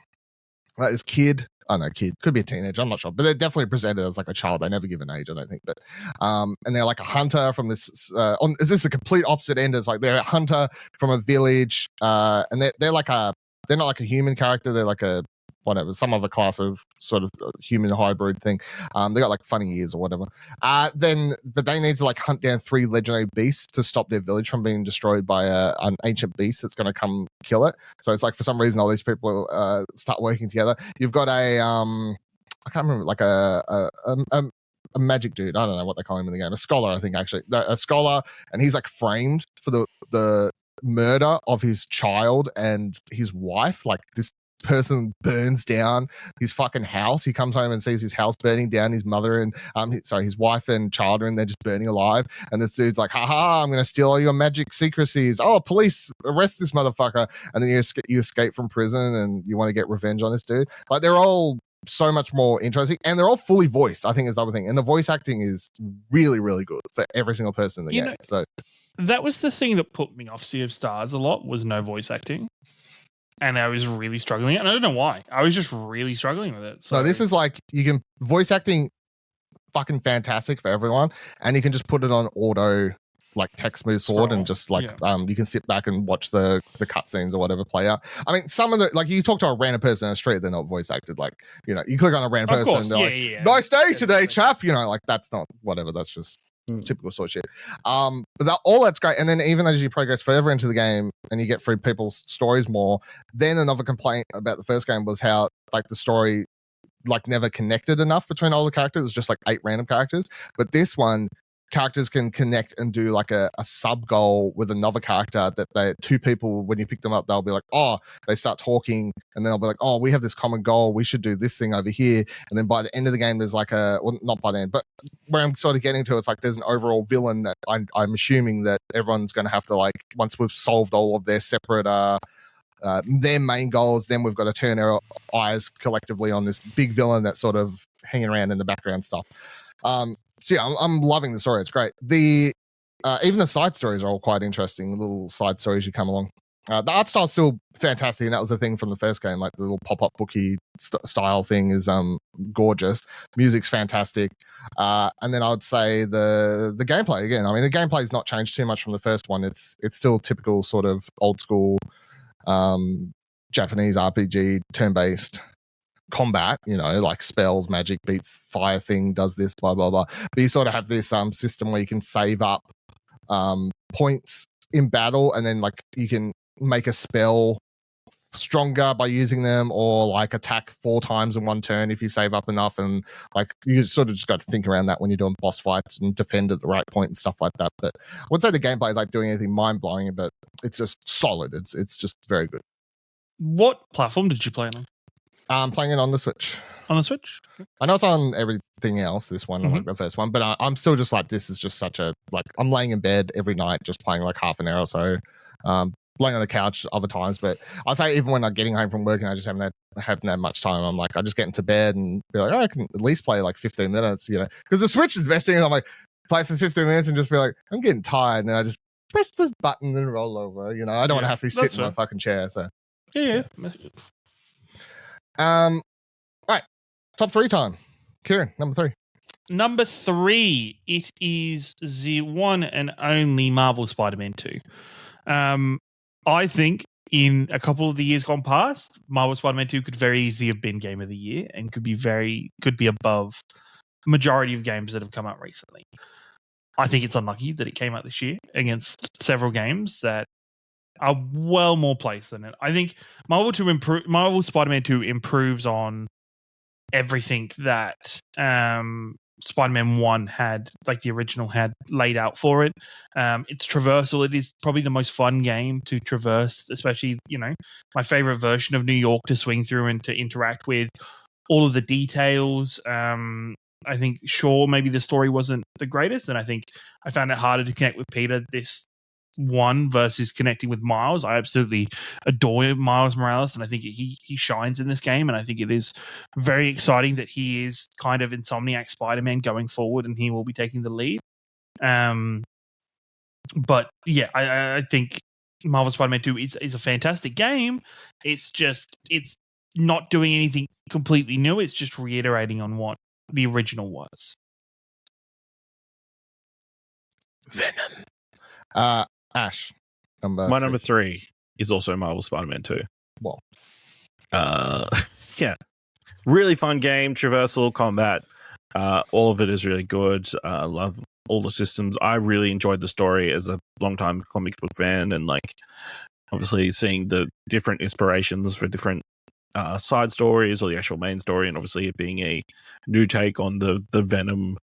like this kid. I don't know, kid could be a teenager. I'm not sure, but they're definitely presented as like a child. They never give an age, I don't think. But and they're like a hunter from this. Is this a complete opposite end? It's like they're a hunter from a village, and they're not like a human character. They're like a whatever, some other class of sort of human hybrid thing. They got like funny ears or whatever. But they need to like hunt down 3 legendary beasts to stop their village from being destroyed by an ancient beast that's going to come kill it. So it's like for some reason all these people start working together. You've got a I can't remember, like a magic dude. I don't know what they call him in the game. A scholar, I think actually. A scholar, and he's like framed for the murder of his child and his wife. Like this person burns down his fucking house. He comes home and sees his house burning down. His mother and his wife and child are in there just burning alive. And this dude's like, haha, I'm gonna steal all your magic secrecies. Oh, police, arrest this motherfucker. And then you escape from prison and you want to get revenge on this dude. Like they're all so much more interesting, and they're all fully voiced, I think is the other thing. And the voice acting is really, really good for every single person in the game. So that was the thing that put me off Sea of Stars a lot, was no voice acting. And I was really struggling, and I don't know why. I was just really struggling with it. So this is like you can voice acting fucking fantastic for everyone, and you can just put it on auto, like text moves forward, and just like you can sit back and watch the cutscenes or whatever play out. I mean, some of the like you talk to a random person in the street, they're not voice acted. Like you click on a random person, and they're like, "Nice day today, chap." Like that's not whatever. That's just typical sort of shit. But all that's great. And then even as you progress further into the game and you get through people's stories more, then another complaint about the first game was how like the story like never connected enough between all the characters. It was just like 8 random characters. But this one, characters can connect and do like a sub goal with another character that 2 people, when you pick them up, they'll be like, oh, they start talking and they'll be like, oh, we have this common goal, we should do this thing over here. And then by the end of the game, there's like not by the end, but where I'm sort of getting to, it's like there's an overall villain that I'm assuming that everyone's going to have to, like, once we've solved all of their separate their main goals, then we've got to turn our eyes collectively on this big villain that's sort of hanging around in the background stuff. So yeah, I'm loving the story. It's great. The even the side stories are all quite interesting. Little side stories you come along. The art style's still fantastic, and that was the thing from the first game. Like the little pop-up bookie style thing is gorgeous. Music's fantastic, and then I would say the gameplay again. I mean, the gameplay's not changed too much from the first one. It's still typical sort of old school Japanese RPG, turn-based combat, like spells, magic, beats fire thing, does this, blah blah blah. But you sort of have this system where you can save up points in battle, and then like you can make a spell stronger by using them, or like attack 4 times in one turn if you save up enough. And like you sort of just got to think around that when you're doing boss fights and defend at the right point and stuff like that. But I wouldn't say the gameplay is like doing anything mind-blowing, but it's just solid. It's just very good. What platform did you play on? I'm playing it on the Switch. On the Switch? I know it's on everything else, this one, like the first one, but I'm still just like, this is just such a, like, I'm laying in bed every night just playing like half an hour or so, laying on the couch other times. But I'd say even when I'm getting home from work and I just haven't had much time, I'm like, I just get into bed and be like, oh, I can at least play like 15 minutes, because the Switch is the best thing. I'm like, play for 15 minutes and just be like, I'm getting tired. And then I just press this button and roll over, I don't want to have to sit in my fucking chair. So, yeah. All right, top 3 time. Ciaran, number 3. Number 3, it is the one and only Marvel Spider-Man 2. I think in a couple of the years gone past, Marvel Spider-Man 2 could very easily have been Game of the Year and could be above the majority of games that have come out recently. I think it's unlucky that it came out this year against several games that are well more placed than it. I think Marvel Spider-Man 2 improves on everything that Spider-Man 1 had, like the original had laid out for it. It's traversal. It is probably the most fun game to traverse, especially, my favorite version of New York to swing through and to interact with. All of the details. I think, sure, maybe the story wasn't the greatest, and I think I found it harder to connect with Peter this one versus connecting with Miles. I absolutely adore Miles Morales, and I think he shines in this game, and I think it is very exciting that he is kind of Insomniac Spider-Man going forward, and he will be taking the lead. But yeah, I think Marvel Spider-Man 2 is a fantastic game. It's not doing anything completely new. It's just reiterating on what the original was. Venom. Ash. Number 3 is also Marvel Spider-Man 2. Well. Yeah. Really fun game, traversal, combat. All of it is really good. I love all the systems. I really enjoyed the story as a long-time comic book fan, and obviously seeing the different inspirations for different side stories or the actual main story, and obviously it being a new take on the Venom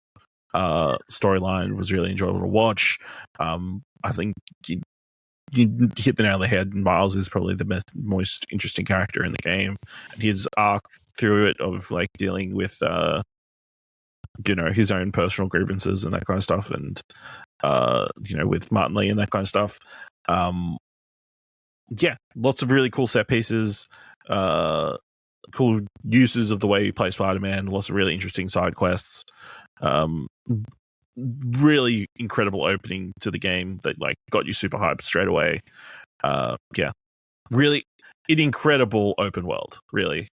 storyline was really enjoyable to watch. I think you hit the nail on the head. Miles is probably the most interesting character in the game, and his arc through it of dealing with his own personal grievances and that kind of stuff, and with Martin Lee and that kind of stuff. Yeah, lots of really cool set pieces, cool uses of the way you play Spider-Man, lots of really interesting side quests. Really incredible opening to the game that got you super hyped straight away. Yeah, really an incredible open world. Really,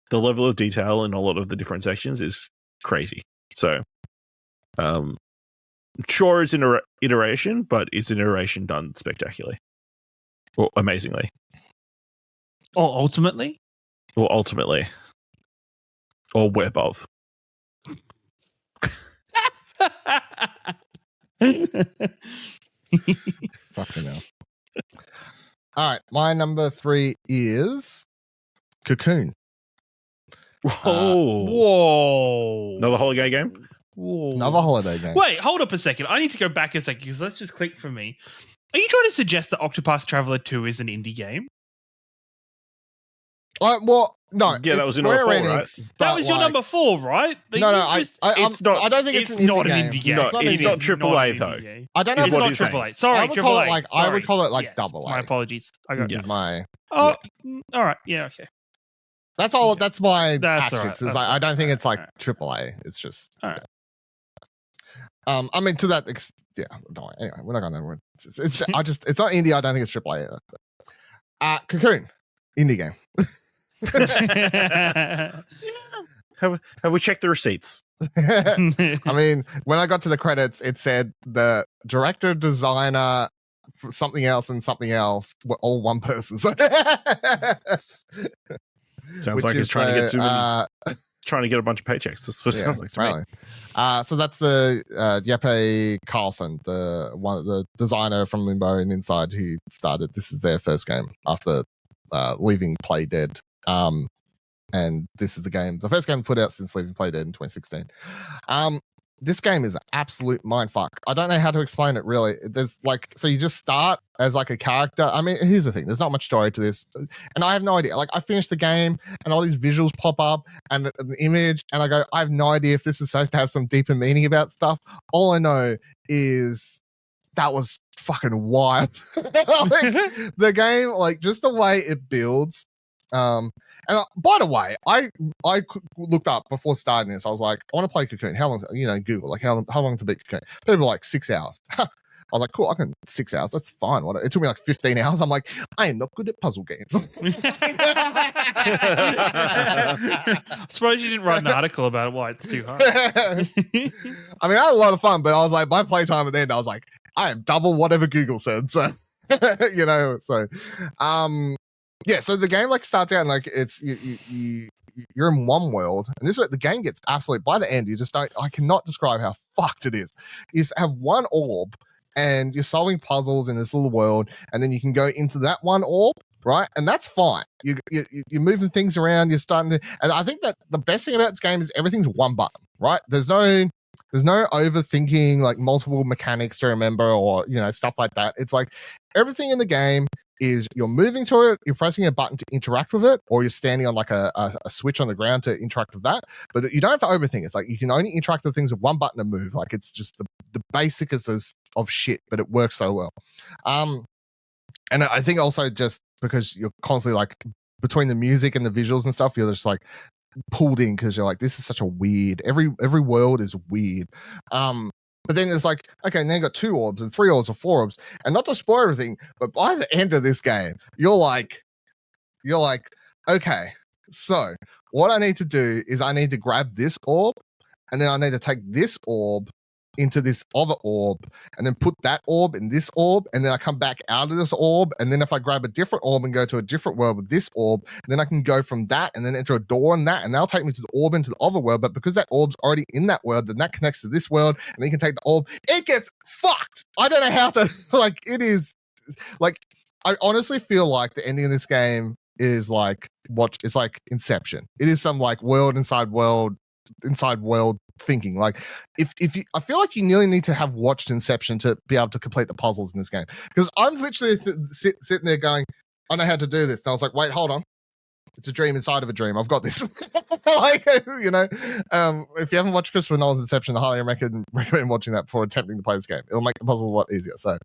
the level of detail in a lot of the different sections is crazy. So, sure, it's an iteration, but it's an iteration done spectacularly or amazingly. Or ultimately, or web of. Fucking hell. All right, my number 3 is Cocoon. Whoa! Another holiday game. Whoa. Another holiday game. Wait, hold up a second. I need to go back a second because let's just click for me. Are you trying to suggest that Octopath Traveler 2 is an indie game? Well, no. Yeah, that was your number 4, right? That was your number 4, right? No, it's not. I don't think it's an indie game. No, it's not AAA though. I don't know. It's not AAA. Sorry, AAA. I would call it double A. My apologies. I got is my. Oh, all right. Yeah. Okay. That's all. That's my That's asterisk. Right. I don't think it's AAA. It's just. All right. I mean, to that. Yeah. Don't worry. Anyway, we're not gonna. It's it's not indie. I don't think it's AAA. Cocoon, indie game. Have we checked the receipts? I mean, when I got to the credits, it said the director, designer, something else, and something else were all one person. So sounds like he's trying to get too many, trying to get a bunch of paychecks. That's what it sounds like to me. So that's the Jeppe Carlson, the designer from Limbo and Inside, who started. This is their first game after leaving Play Dead. And this is the first game put out since leaving Play Dead in 2016. This game is an absolute mindfuck. I don't know how to explain it really. There's so you just start as a character. I mean, here's the thing. There's not much story to this. And I have no idea. I finished the game and all these visuals pop up and the image and I go, I have no idea if this is supposed to have some deeper meaning about stuff. All I know is that was fucking wild. The game, just the way it builds. And by the way, I looked up before starting this. I was like, I want to play Cocoon. How long? Google how long to beat Cocoon? People were 6 hours. I was like, cool. I can 6 hours. That's fine. It took me 15 hours. I'm like, I am not good at puzzle games. I suppose you didn't write an article about why it's too hard. I mean, I had a lot of fun, but I was like, my playtime at the end, I was like, I am double whatever Google said. So, yeah, so the game starts out and it's you you're in one world, and this is where the game gets absolute. By the end, you just don't. I cannot describe how fucked it is. You have one orb, and you're solving puzzles in this little world, and then you can go into that one orb, right? And that's fine. You're moving things around. You're starting to, and I think that the best thing about this game is everything's one button, right? There's no overthinking, like multiple mechanics to remember, or stuff like that. It's like everything in the game is you're moving to it, you're pressing a button to interact with it, or you're standing on like a switch on the ground to interact with that. But you don't have to overthink. It's like you can only interact with things with one button to move. Like it's just the basicest of shit, but it works so well. And I think also just because you're constantly like between the music and the visuals and stuff, you're just like pulled in because you're like, this is such a weird. Every world is weird. But then it's like, okay, now you got 2 orbs and 3 orbs or 4 orbs, and not to spoil everything, but by the end of this game, you're like, okay, so what I need to do is I need to grab this orb, and then I need to take this orb into this other orb, and then put that orb in this orb, and then I come back out of this orb, and then if I grab a different orb and go to a different world with this orb, then I can go from that and then enter a door in that, and that'll take me to the orb into the other world. But because that orb's already in that world, then that connects to this world, and then you can take the orb. It gets fucked. I don't know how to like. It is like I honestly feel like the ending of this game is like it's like Inception. It is some like world inside world thinking. Like if you, I feel like you nearly need to have watched Inception to be able to complete the puzzles in this game, because I'm literally sitting there going, I know how to do this, and I was like, wait, hold on, it's a dream inside of a dream, I've got this. Like, if you haven't watched Christopher Nolan's Inception, I highly recommend watching that before attempting to play this game. It'll make the puzzles a lot easier. So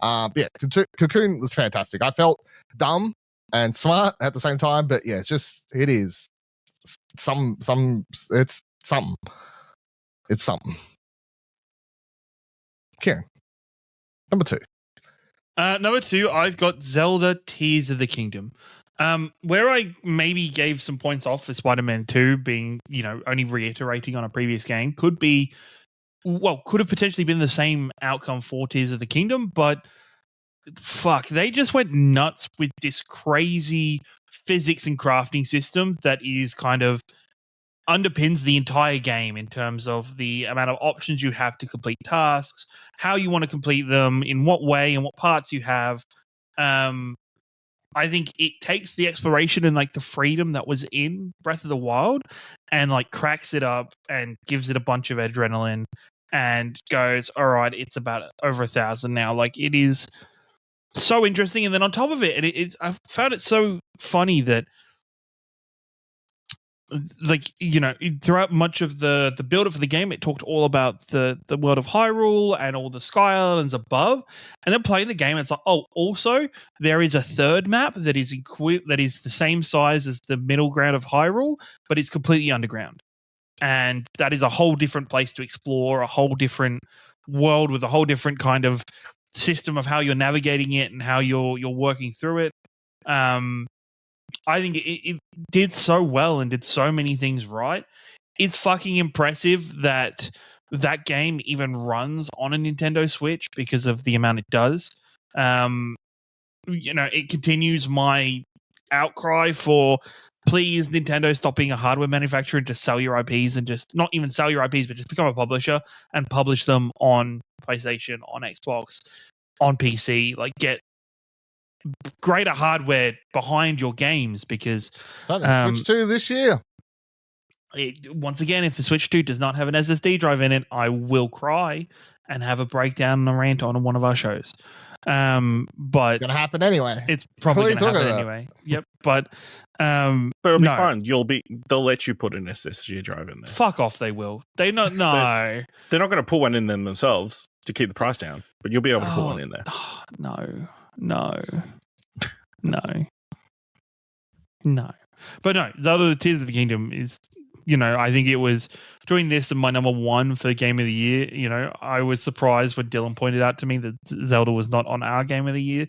but yeah, Cocoon was fantastic. I felt dumb and smart at the same time, but yeah, it is it's something. It's something. Ciaran, number 2. Number 2, I've got Zelda Tears of the Kingdom. Where I maybe gave some points off for Spider-Man 2 being, only reiterating on a previous game, could have potentially been the same outcome for Tears of the Kingdom, but fuck, they just went nuts with this crazy physics and crafting system that is kind of underpins the entire game in terms of the amount of options you have to complete tasks, how you want to complete them, in what way, and what parts you have. I think it takes the exploration and like the freedom that was in Breath of the Wild and like cracks it up and gives it a bunch of adrenaline and goes, all right, it's about over 1,000 now. Like, it is so interesting. And then on top of it, I found it so funny that, like, throughout much of the build up for the game, it talked all about the world of Hyrule and all the Sky Islands above, and then playing the game, it's like, oh, also there is a third map that is the same size as the middle ground of Hyrule, but it's completely underground, and that is a whole different place to explore, a whole different world with a whole different kind of system of how you're navigating it and how you're working through it. I think it did so well and did so many things right. It's fucking impressive that game even runs on a Nintendo Switch because of the amount it does. It continues my outcry for, please, Nintendo, stop being a hardware manufacturer and just sell your IPs, and just not even sell your IPs, but just become a publisher and publish them on PlayStation, on Xbox, on PC. Like, get greater hardware behind your games, because Switch 2 this year. Once again, if the Switch 2 does not have an SSD drive in it, I will cry and have a breakdown and a rant on one of our shows. But it's gonna happen anyway. It's probably gonna happen anyway. Yep. But it'll be fine. They'll let you put an SSD drive in there. Fuck off, they will. They're not going to put one in them themselves to keep the price down, but you'll be able to put one in there. No. But no, Zelda Tears of the Kingdom is, I think it was between this and my number 1 for Game of the Year. I was surprised when Dylan pointed out to me that Zelda was not on our Game of the Year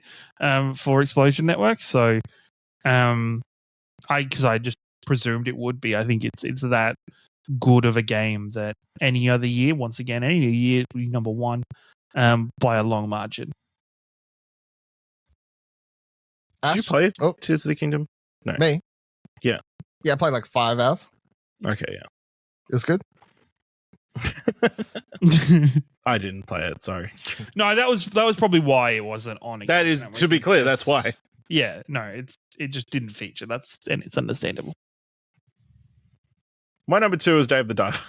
for Explosion Network. So, because I just presumed it would be. I think it's that good of a game that any other year, once again, any year would be number 1 by a long margin. Did you play Tears of the Kingdom? No. Me? Yeah. Yeah, I played like 5 hours. Okay, yeah. It was good. I didn't play it. Sorry. No, that was probably why it wasn't on. That is, to be clear, that's why. Yeah, no, it just didn't feature. And it's understandable. My number 2 is Dave the Diver.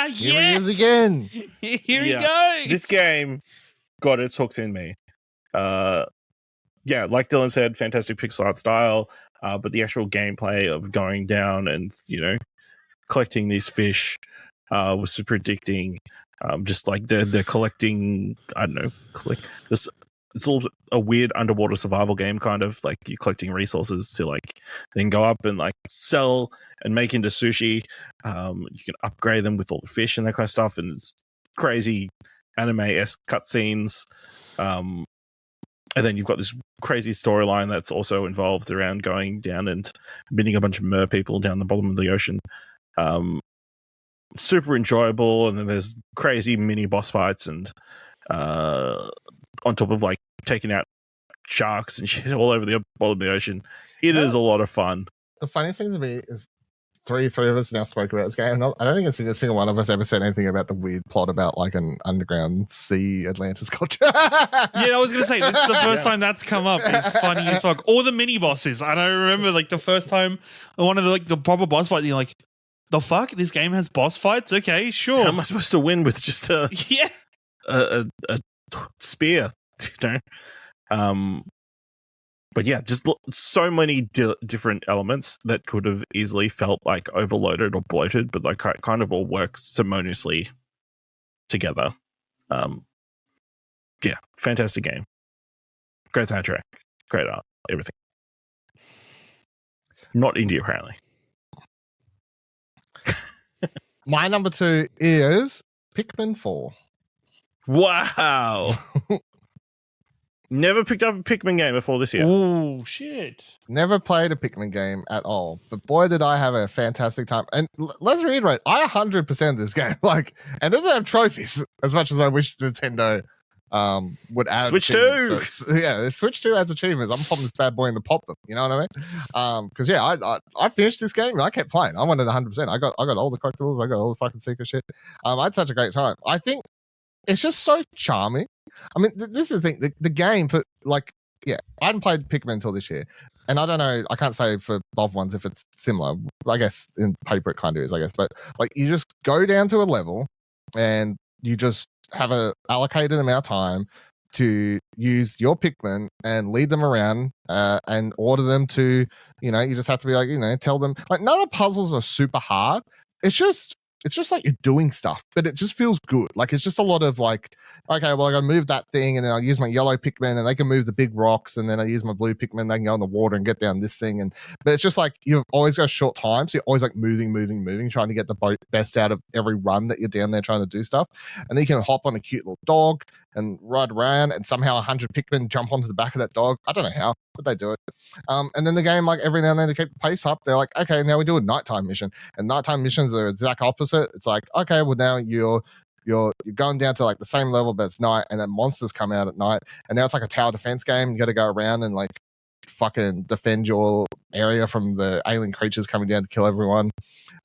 Here he is again. Here he goes. This game got its hooks in me. Yeah, like Dylan said, fantastic pixel art style, but the actual gameplay of going down and, collecting these fish was super addicting. Just like the collecting, I don't know, this. It's all a weird underwater survival game, kind of like you're collecting resources to like then go up and like sell and make into sushi. You can upgrade them with all the fish and that kind of stuff, and it's crazy anime-esque cutscenes. And then you've got this crazy storyline that's also involved around going down and meeting a bunch of mer people down the bottom of the ocean. Super enjoyable, and then there's crazy mini boss fights and on top of like taking out sharks and shit all over the bottom of the ocean. It is a lot of fun. The funniest thing to me is three of us now spoke about this game. I don't think a single one of us ever said anything about the weird plot about like an underground sea Atlantis culture. Yeah, I was gonna say this is the first time that's come up. It's funny as fuck. Or the mini bosses. And I remember like the first time one of the proper boss fights, you're like, the fuck? This game has boss fights? Okay, sure. How am I supposed to win with just a spear? But yeah, just so many different elements that could have easily felt like overloaded or bloated, but like kind of all work harmoniously together. Yeah, fantastic game. Great soundtrack, great art, everything. Not indie, apparently. My number 2 is Pikmin 4. Wow. Never picked up a Pikmin game before this year. Oh, shit. Never played a Pikmin game at all, but boy, did I have a fantastic time. And let's reiterate, I 100% this game. And doesn't have trophies as much as I wish Nintendo would add. Switch 2. So, yeah, if Switch 2 adds achievements, I'm popping this bad boy in the pop them. You know what I mean? Because I finished this game and I kept playing. I wanted 100%. I got all the collectibles. I got all the fucking secret shit. I had such a great time. I think it's just so charming. I mean, this is the thing. The game, I hadn't played Pikmin until this year. And I don't know, I can't say for both ones if it's similar. I guess in paper it kind of is, I guess. But you just go down to a level and you just have a allocated amount of time to use your Pikmin and lead them around and order them to, you just have to be tell them. None of the puzzles are super hard. It's just like you're doing stuff, but it just feels good. It's just a lot of okay, well, I gotta move that thing, and then I'll use my yellow Pikmin, and they can move the big rocks, and then I use my blue Pikmin, they can go in the water and get down this thing. But it's just you've always got a short time, so you're always moving, trying to get the best out of every run that you're down there trying to do stuff. And then you can hop on a cute little dog and ride around, and somehow 100 Pikmin jump onto the back of that dog. I don't know how, but they do it. And then the game, every now and then, they keep the pace up. They're like, okay, now we do a nighttime mission, and nighttime missions are the exact opposite. It's like, okay, well, now you're going down to the same level, but it's night, and then monsters come out at night, and now it's like a tower defense game. You got to go around and fucking defend your area from the alien creatures coming down to kill everyone.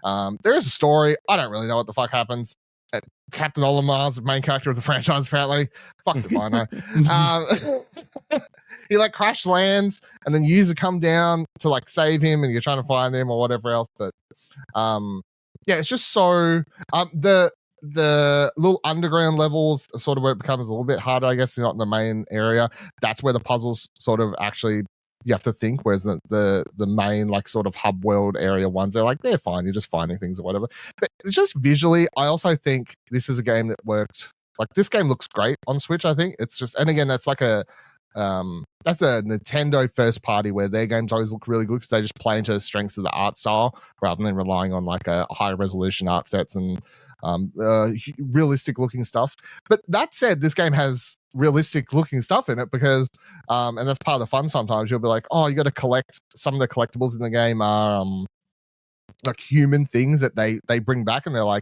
There is a story. I don't really know what the fuck happens. Captain Olimar's the main character of the franchise, apparently. Fuck if I know. He crash lands, and then you usually come down to save him, and you're trying to find him or whatever else. But yeah, it's just so the little underground levels are sort of where it becomes a little bit harder, I guess. You're not in the main area. That's where the puzzles sort of actually you have to think, whereas the main sort of hub world area ones, they're fine, you're just finding things or whatever. But it's just visually, I also think this is a game that worked. This game looks great on Switch, I think. It's just, and again, that's that's a Nintendo first party where their games always look really good because they just play into the strengths of the art style rather than relying on a high resolution art sets and realistic looking stuff. But that said, this game has realistic looking stuff in it because and that's part of the fun. Sometimes you'll be like, oh, you got to collect. Some of the collectibles in the game are human things that they bring back, and they're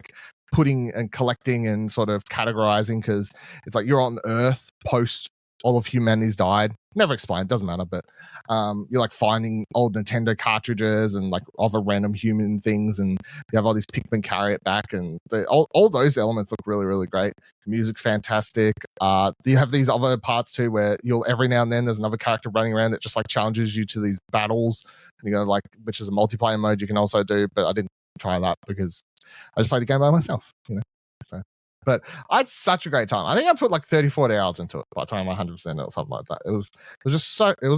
putting and collecting and sort of categorizing, because it's you're on Earth post all of humanity's died. Never explained, doesn't matter. But you're like finding old Nintendo cartridges and like other random human things, and you have all these Pikmin carry it back, and all those elements look really, really great. Music's fantastic. You have these other parts too, where you'll every now and then there's another character running around that just like challenges you to these battles, and you know, like, which is a multiplayer mode you can also do, but I didn't try that because I just played the game by myself, you know. So, but I had such a great time. I think I put like 30, 40 hours into it by the time I 100% or something like that. It was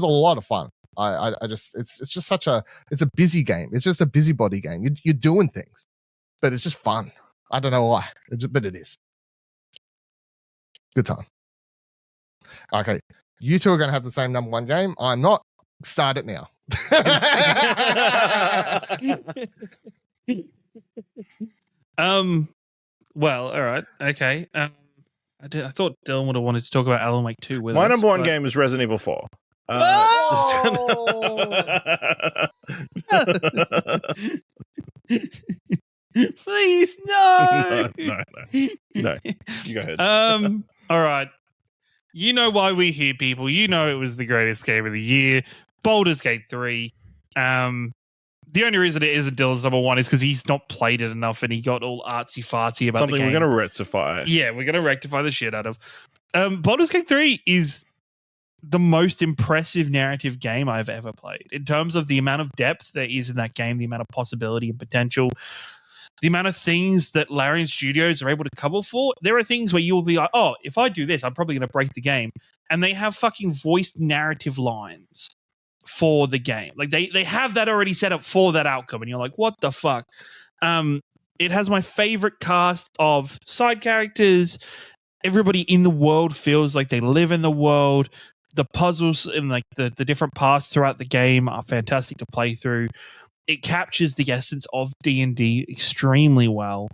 a lot of fun. I just, it's just such a, it's a busy game. It's just a busybody game. You're doing things, but it's just fun. I don't know why, but it is. Good time. Okay. You two are going to have the same number one game. I'm not. Start it now. Well, all right. Okay. I thought Dylan would have wanted to talk about Alan Wake 2 with us. My number one game is Resident Evil 4. Please, no. No. You go ahead. All right. You know why we're here, people. You know it was the greatest game of the year. Baldur's Gate 3. The only reason it isn't Dylan's number one is because he's not played it enough and he got all artsy-fartsy about something the game. We're going to rectify. Yeah, we're going to rectify the shit out of. Baldur's Gate 3 is the most impressive narrative game I've ever played. In terms of the amount of depth there is in that game, the amount of possibility and potential, the amount of things that Larian Studios are able to cover for. There are things where you'll be like, oh, if I do this, I'm probably going to break the game. And they have fucking voiced narrative lines for the game. Like they have that already set up for that outcome. And you're like, what the fuck? It has my favorite cast of side characters. Everybody in the world feels like they live in the world. The puzzles and like the different paths throughout the game are fantastic to play through. It captures the essence of D&D extremely well.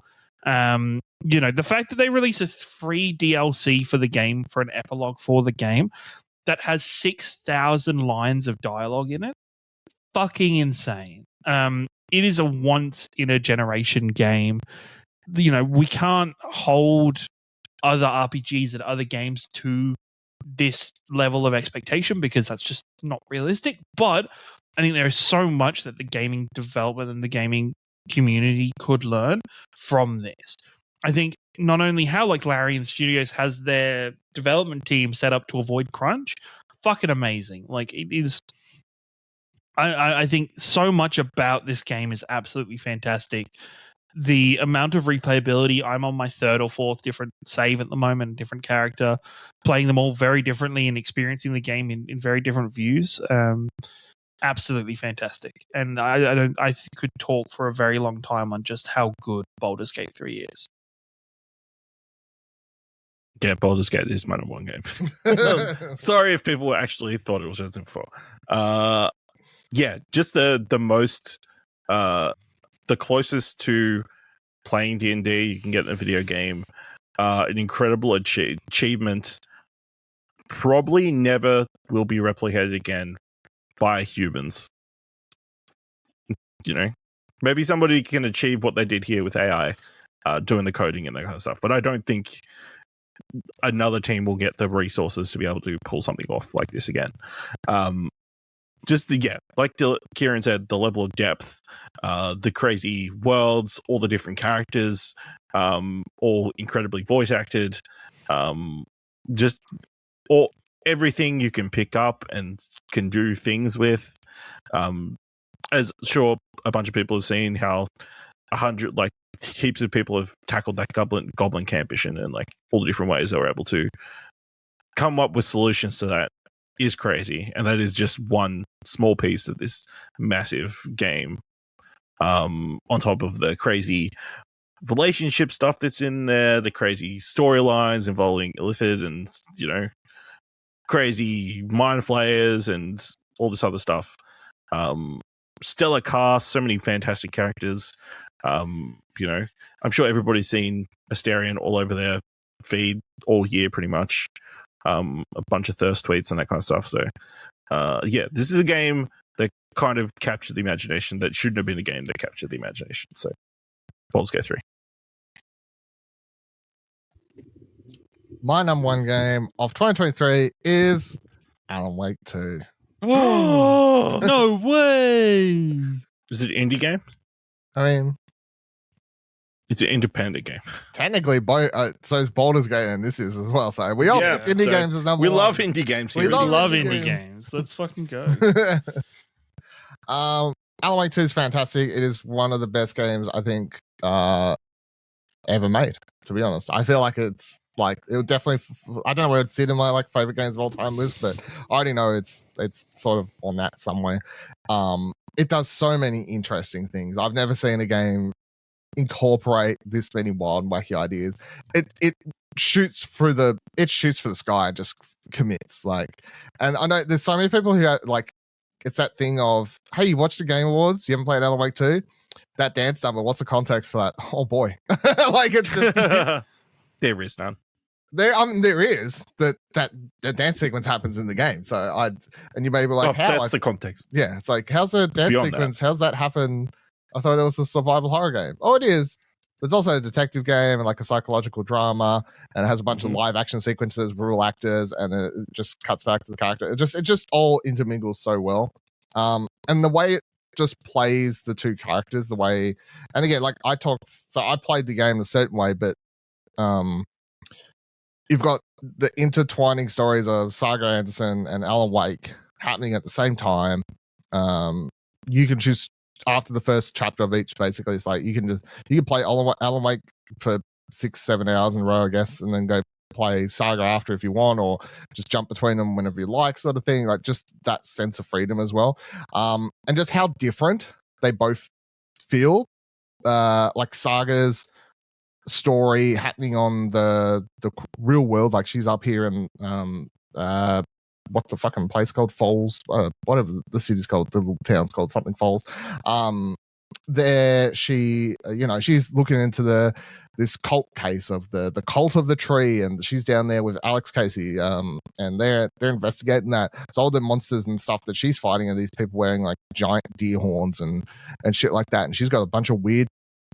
You know, the fact that they release a free DLC for the game, for an epilogue for the game, that has 6,000 lines of dialogue in it, fucking insane. It is a once-in-a-generation game. You know, we can't hold other RPGs and other games to this level of expectation because that's just not realistic. But I think there is so much that the gaming development and the gaming community could learn from this. I think not only how like Larian Studios has their development team set up to avoid crunch, fucking amazing. Like it is. I think so much about this game is absolutely fantastic. The amount of replayability, I'm on my third or fourth different save at the moment, different character, playing them all very differently and experiencing the game in very different views. Absolutely fantastic. And I could talk for a very long time on just how good Baldur's Gate 3 is. Yeah, Baldur's Gate is my number one game. Sorry if people actually thought it was Resident Evil 4. Yeah, just the most the closest to playing D&D you can get in a video game. An incredible achievement. Probably never will be replicated again by humans. You know, maybe somebody can achieve what they did here with AI, doing the coding and that kind of stuff. But I don't think another team will get the resources to be able to pull something off like this again. Like Ciaran said, the level of depth, the crazy worlds, all the different characters, all incredibly voice acted, everything you can pick up and can do things with. As sure a bunch of people have seen how 100 like heaps of people have tackled that goblin camp mission and like all the different ways they were able to come up with solutions to that is crazy, and that is just one small piece of this massive game. On top of the crazy relationship stuff that's in there, the crazy storylines involving Illithid and, you know, crazy mind flayers and all this other stuff. Stellar cast, so many fantastic characters. You know, I'm sure everybody's seen Ciaran all over their feed all year pretty much. A bunch of thirst tweets and that kind of stuff. So, yeah, this is a game that kind of captured the imagination that shouldn't have been a game that captured the imagination. So, Baldur's Gate 3. my number one game of 2023 is Alan Wake 2. Oh no way! Is it an indie game? I mean, It's an independent game. technically, so is Baldur's Gate, and this is as well. So we all picked indie games as number we one. love indie games here. We love indie games. Let's fucking go. Alan Wake 2 is fantastic. It is one of the best games I think ever made, to be honest. I feel like it's like it would definitely I don't know where it'd sit in my like favorite games of all time list, but I already know it's sort of on that somewhere. It does so many interesting things. I've never seen a game incorporate this many wild and wacky ideas. It shoots for the sky and just commits, like, and I know there's so many people who are, like, it's that thing of, hey, you watched the Game Awards, you haven't played Alan Wake 2? That dance number, what's the context for that? Oh boy. Like, it's just there is none. There is that the dance sequence happens in the game. So and you may be like, how? That's the context. Yeah, it's like, how's the dance Beyond sequence? How's that happen? I thought it was a survival horror game. Oh, it is. It's also a detective game and like a psychological drama, and it has a bunch of live action sequences, real actors, and it just cuts back to the character. It just all intermingles so well. And the way it just plays the two characters, the way, and again, like I played the game a certain way, but you've got the intertwining stories of Saga Anderson and Alan Wake happening at the same time. You can choose after the first chapter of each. Basically, it's like you can play Alan Wake for 6-7 hours in a row, I guess, and then go play Saga after if you want, or just jump between them whenever you like, sort of thing. Like, just that sense of freedom as well, and just how different they both feel. Like Saga's story happening on the real world, like she's up here in what's the fucking place called, Falls, whatever the city's called, the little town's called something Falls. There she's looking into this cult case of the cult of the tree, and she's down there with Alex Casey, and they're investigating that. So all the monsters and stuff that she's fighting are these people wearing like giant deer horns and shit like that, and she's got a bunch of weird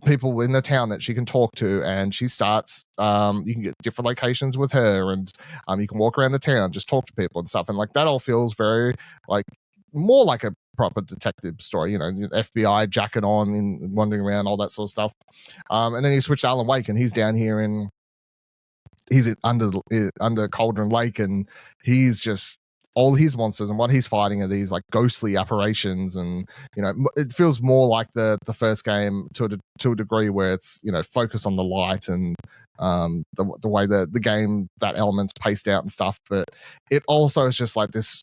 people in the town that she can talk to, and she starts you can get different locations with her, and you can walk around the town, just talk to people and stuff, and like that all feels very like more like a proper detective story, FBI jacket on and wandering around, all that sort of stuff. And then you switch to Alan Wake, and he's down here he's under Cauldron Lake, and he's just, all his monsters and what he's fighting are these like ghostly apparitions, and it feels more like the first game to a degree, where it's focused on the light and the way the game, that element's paced out and stuff. But it also is just like this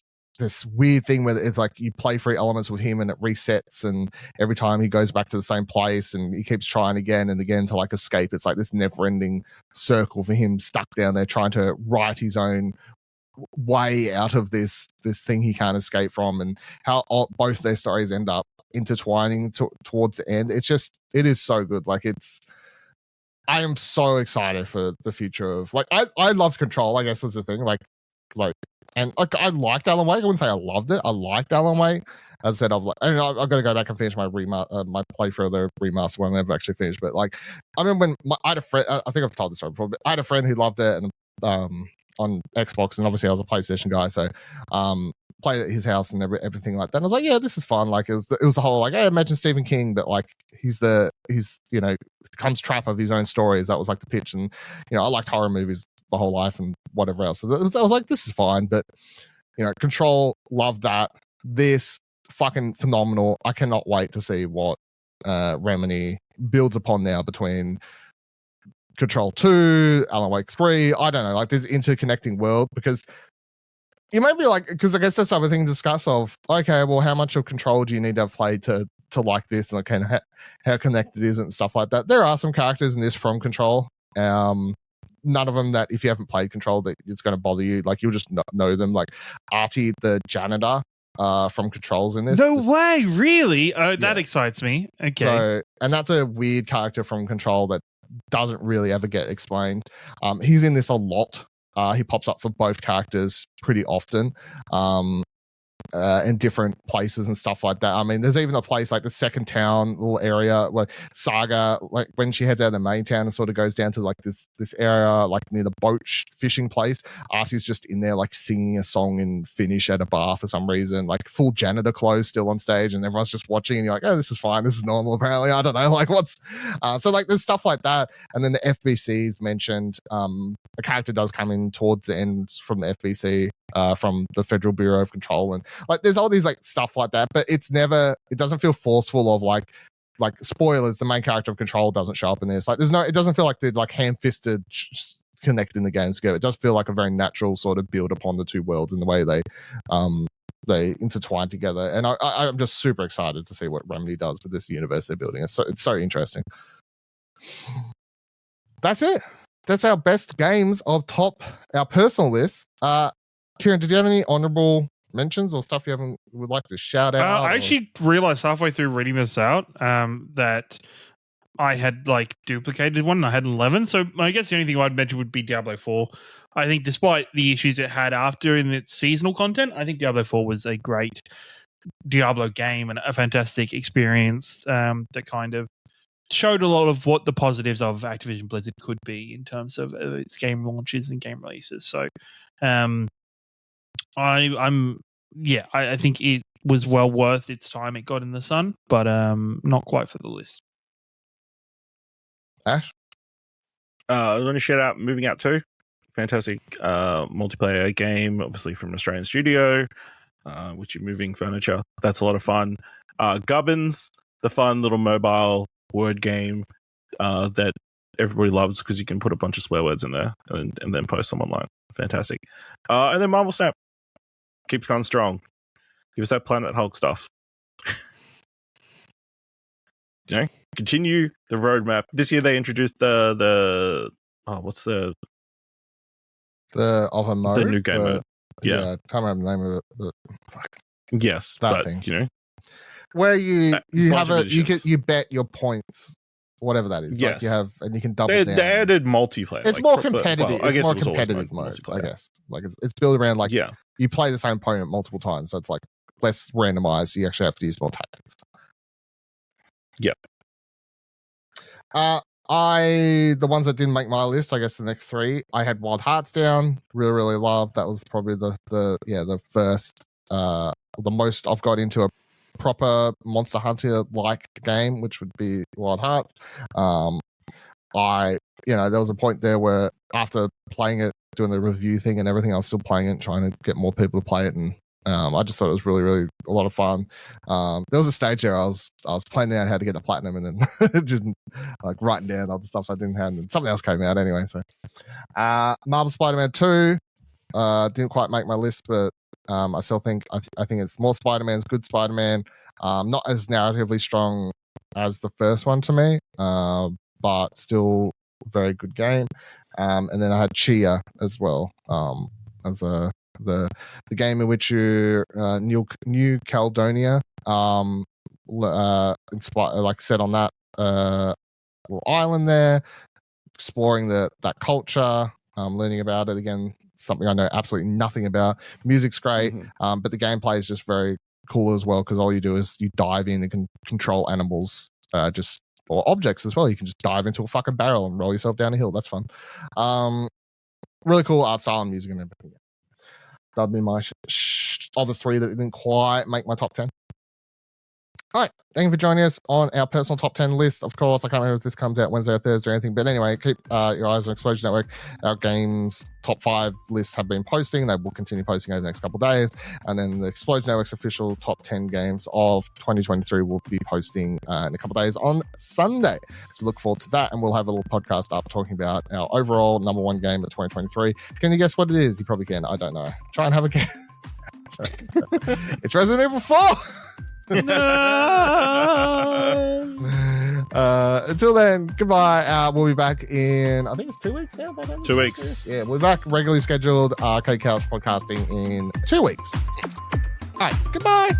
weird thing where it's like you play 3 elements with him and it resets, and every time he goes back to the same place and he keeps trying again and again to like escape. It's like this never-ending circle for him, stuck down there trying to write his own way out of this thing he can't escape from, and how both their stories end up intertwining towards the end. It is so good. Like, I am so excited for the future of, like, I loved Control, I guess was the thing, like and like I liked Alan Wake. I wouldn't say I loved it. I liked Alan Wake. As I said, I've got to go back and finish my my playthrough of the remaster one. I never actually finished, but like I remember when I had a friend. I think I've told this story before, but I had a friend who loved it, and on Xbox, and obviously I was a PlayStation guy, so played at his house and everything like that. And I was like, yeah, this is fun. Like, it was the whole like, hey, imagine Stephen King, but like he's comes trap of his own stories. That was like the pitch, and I liked horror movies my whole life and whatever else. So I was like, this is fine, but Control, loved that. This fucking phenomenal. I cannot wait to see what Remedy builds upon now between Control 2, Alan Wake 3. I don't know, like this interconnecting world, because you might be like, because I guess that's the other thing to discuss of, okay, well, how much of Control do you need to have played to like this, and like how connected is it and stuff like that. There are some characters in this from Control. None of them that if you haven't played Control that it's going to bother you. Like, you'll just know them. Like Artie, the janitor from Control's in this. No way, really? Oh, that excites me. Okay. So, and that's a weird character from Control that doesn't really ever get explained. He's in this a lot. He pops up for both characters pretty often. in different places and stuff like that. I mean, there's even a place like the second town little area where Saga, like when she heads out of the main town and sort of goes down to like this area like near the boat fishing place. Artie's just in there like singing a song in Finnish at a bar for some reason, like full janitor clothes still on stage, and everyone's just watching and you're like, oh, this is fine, this is normal apparently. I don't know, like what's so like there's stuff like that. And then the FBC's mentioned, a character does come in towards the end from the FBC, from the Federal Bureau of Control, and like there's all these like stuff like that, but it doesn't feel forceful of like spoilers. The main character of Control doesn't show up in this. Like it doesn't feel like they're like ham-fisted connecting the games together. It does feel like a very natural sort of build upon the two worlds in the way they intertwine together. And I'm just super excited to see what Remedy does with this universe they're building. It's so interesting. That's it. That's our best games of our personal list. Ciaran, did you have any honorable mentions or stuff you would like to shout out? I actually realized halfway through reading this out that I had like duplicated one and I had 11. So I guess the only thing I'd mention would be Diablo 4. I think despite the issues it had after in its seasonal content, I think Diablo 4 was a great Diablo game and a fantastic experience that kind of showed a lot of what the positives of Activision Blizzard could be in terms of its game launches and game releases. So I think it was well worth its time it got in the sun, but not quite for the list. Ash? I want to shout out Moving Out 2. Fantastic multiplayer game, obviously from an Australian studio, which are moving furniture. That's a lot of fun. Gubbins, the fun little mobile word game that everybody loves because you can put a bunch of swear words in there and then post them online. Fantastic. And then Marvel Snap keeps going strong. Give us that Planet Hulk stuff. Continue the roadmap. This year they introduced the other mode, the new game mode. Yeah, I can't remember the name of it. But fuck. Yes, that but thing. Where you bet your points, whatever that is. Yes. Like you have, and you can double down. They added multiplayer. It's more competitive. It's more competitive mode, I guess. Like it's built around like you play the same opponent multiple times, so it's like less randomized. You actually have to use more tactics. Yeah. The ones that didn't make my list, I guess the next three, I had Wild Hearts down. Really, really loved. That was probably the first, the most I've got into a proper Monster Hunter like game, which would be Wild Hearts. There was a point there where after playing it, doing the review thing and everything, I was still playing it, trying to get more people to play it, and I just thought it was really, really a lot of fun. There was a stage there I was planning out how to get the platinum, and then just like writing down all the stuff I didn't have, and something else came out anyway. So, Marvel Spider-Man 2 didn't quite make my list, but I still think I think it's more Spider-Man's good Spider-Man. Not as narratively strong as the first one to me, but still a very good game. And then I had Chia as well, as the game in which you New Caledonia, like set on that little island there, exploring that culture, learning about it again. Something I know absolutely nothing about. Music's great, but the gameplay is just very cool as well, because all you do is you dive in and can control animals, or objects as well. You can just dive into a fucking barrel and roll yourself down a hill. That's fun. Really cool art style and music and everything. That'd be my other three that didn't quite make my top 10. All right, thank you for joining us on our personal top 10 list. Of course, I can't remember if this comes out Wednesday or Thursday or anything, but anyway, keep your eyes on Explosion Network. Our games top 5 lists have been posting. They will continue posting over the next couple of days, and then the Explosion Network's official top 10 games of 2023 will be posting in a couple of days on Sunday. So look forward to that, and we'll have a little podcast up talking about our overall number one game of 2023. Can you guess what it is? You probably can. I don't know. Try and have a guess. It's Resident Evil 4. No. Until then, goodbye. We'll be back in, I think it's 2 weeks now. 2 weeks. Yeah, we're back regularly scheduled Arcade Couch podcasting in 2 weeks. All right, goodbye.